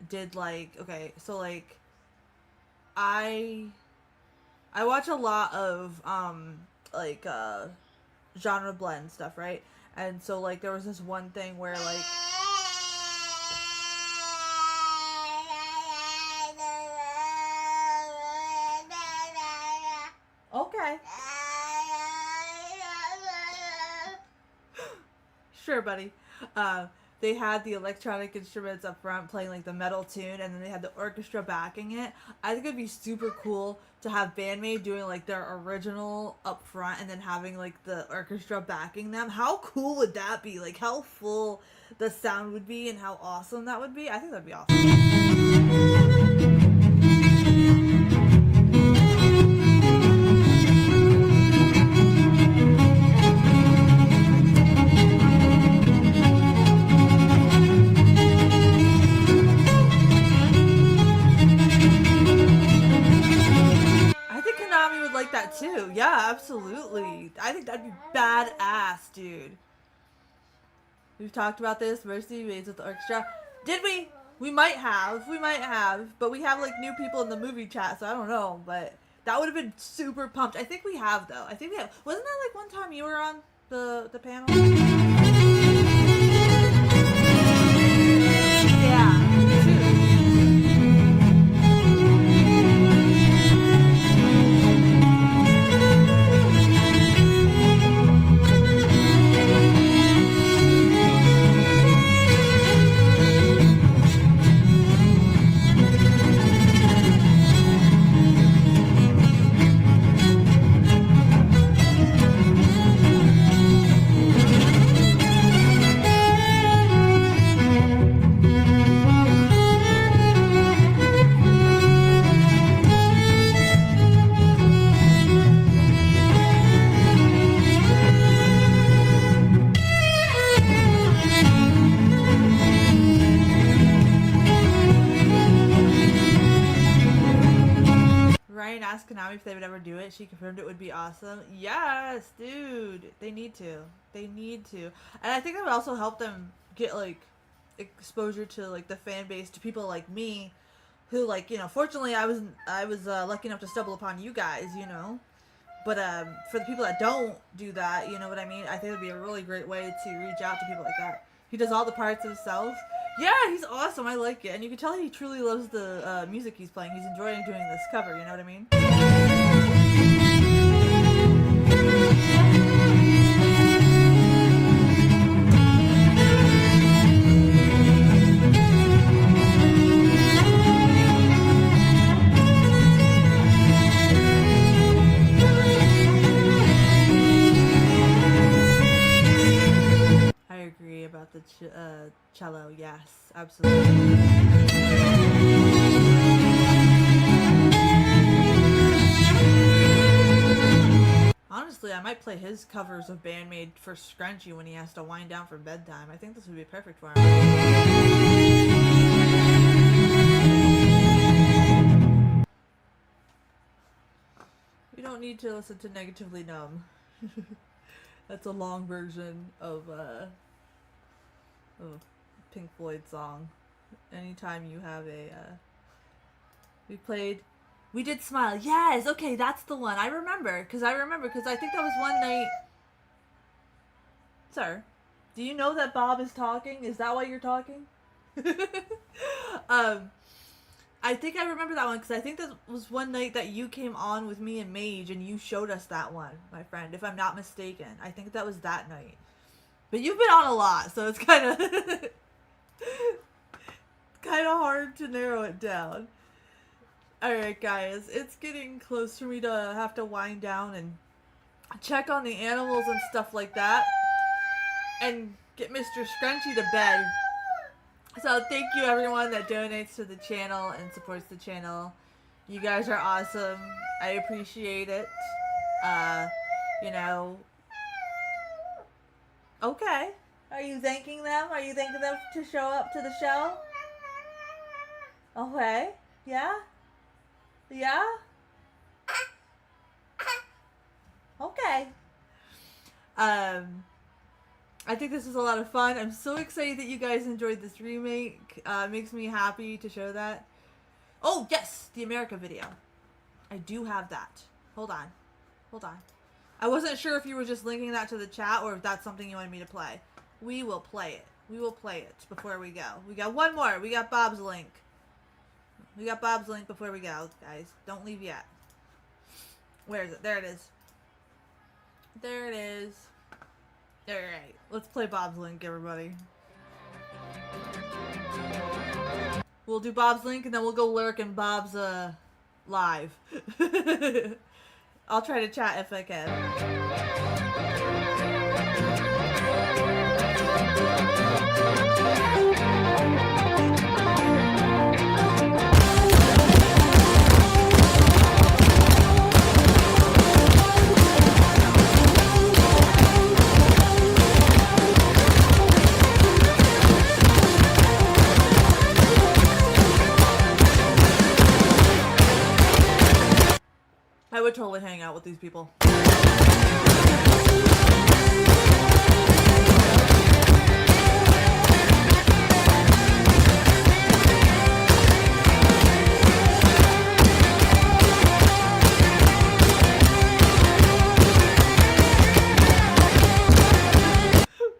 did, like, okay, so, like, I watch a lot of, like, genre blend stuff, right? And so, like, there was this one thing where, like, okay. Sure, buddy. They had the electronic instruments up front playing like the metal tune, and then they had the orchestra backing it. I think it'd be super cool to have Band-Maid doing like their original up front and then having like the orchestra backing them. How cool would that be? Like how full the sound would be and how awesome that would be. I think that'd be awesome. That too. Yeah, absolutely. I think that'd be badass, dude. We've talked about this, Mercy Maids with the orchestra. Did we? We might have. But we have like new people in the movie chat, so I don't know. But that would have been super pumped. I think we have though. I think we have. Wasn't that like one time you were on the panel? Yeah. Asked Konami if they would ever do it. She confirmed it would be awesome. Yes, dude. They need to. And I think that would also help them get like exposure to like the fan base, to people like me who, like, you know, fortunately I was lucky enough to stumble upon you guys, you know. But for the people that don't do that, you know what I mean? I think it would be a really great way to reach out to people like that. He does all the parts himself. Yeah, he's awesome. I like it. And you can tell he truly loves the music he's playing. He's enjoying doing this cover, you know what I mean? the cello. Yes, absolutely. Honestly, I might play his covers of Bandmade for Scrunchy when he has to wind down for bedtime. I think this would be perfect for him. We don't need to listen to Negatively Numb. That's a long version of a Pink Floyd song. Anytime you have a we did Smile. Yes, okay, that's the one. I remember because I think that was one night. Sir, do you know that Bob is talking? Is that why you're talking? I think I remember that one because I think that was one night that you came on with me and Mage and you showed us that one, my friend, if I'm not mistaken. I think that was that night. But you've been on a lot, so it's kind of hard to narrow it down. Alright guys, it's getting close for me to have to wind down and check on the animals and stuff like that and get Mr. Scrunchy to bed. So thank you everyone that donates to the channel and supports the channel. You guys are awesome. I appreciate it. You know. Okay. Are you thanking them? Are you thanking them to show up to the show? Okay. Yeah? Yeah? Okay. I think this was a lot of fun. I'm so excited that you guys enjoyed this remake. Makes me happy to show that. Oh, yes! The America video. I do have that. Hold on. Hold on. I wasn't sure if you were just linking that to the chat or if that's something you wanted me to play. We will play it. We will play it before we go. We got one more. We got Bob's link. We got Bob's link before we go, guys. Don't leave yet. Where is it? There it is. There it is. Alright. Let's play Bob's link, everybody. We'll do Bob's link and then we'll go lurk in Bob's live. I'll try to chat if I can. I would totally hang out with these people.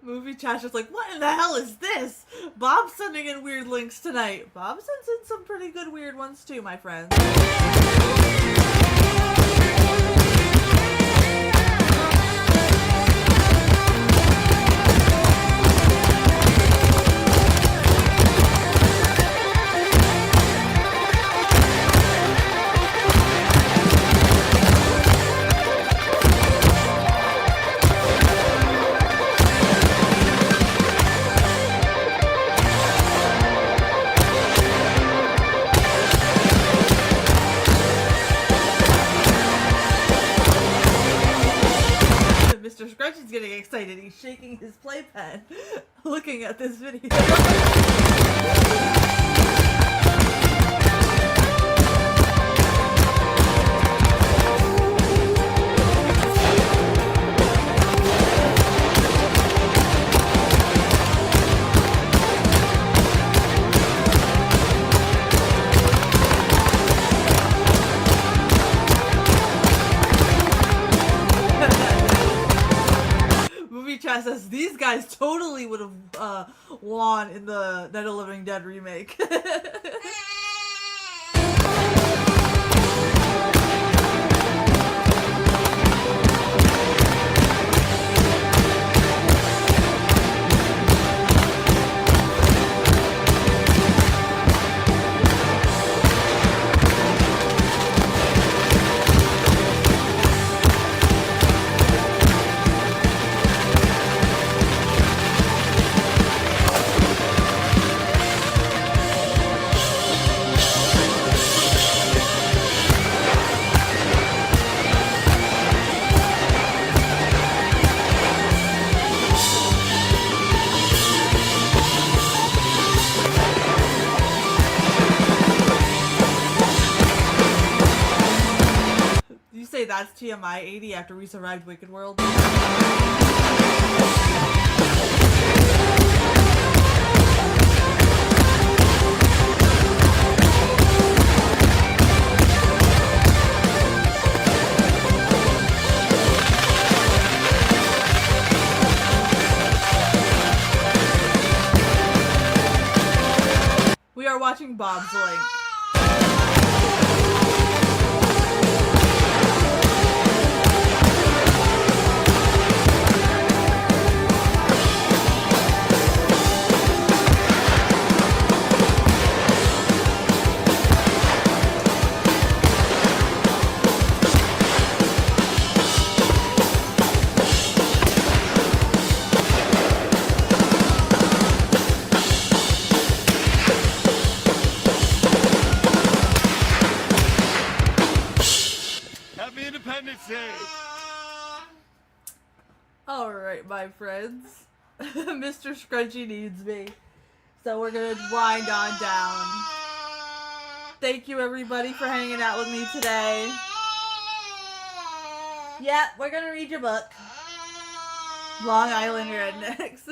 Movie chat's just like, what in the hell is this? Bob's sending in weird links tonight. Bob sends in some pretty good weird ones too, my friends. Mr. Scrunchy's getting excited. He's shaking his playpen, looking at this video. Chat says these guys totally would have won in the Night of the Living Dead remake. that's TMI 80 after we survived Wicked World. We are watching Bob's Link. Happy Independence Day. Alright, my friends. Mr. Scrunchy needs me. So we're gonna wind on down. Thank you everybody for hanging out with me today. Yeah, we're gonna read your book. Long Island Rednecks.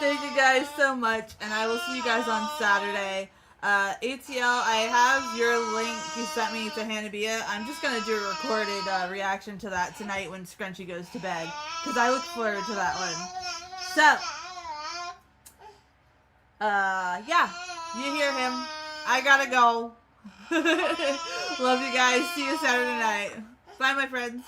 Thank you guys so much, and I will see you guys on Saturday. ATL, I have your link you sent me to Hanabia. I'm just gonna do a recorded reaction to that tonight when Scrunchy goes to bed, because I look forward to that one. So, yeah, you hear him. I gotta go. Love you guys. See you Saturday night. Bye, my friends.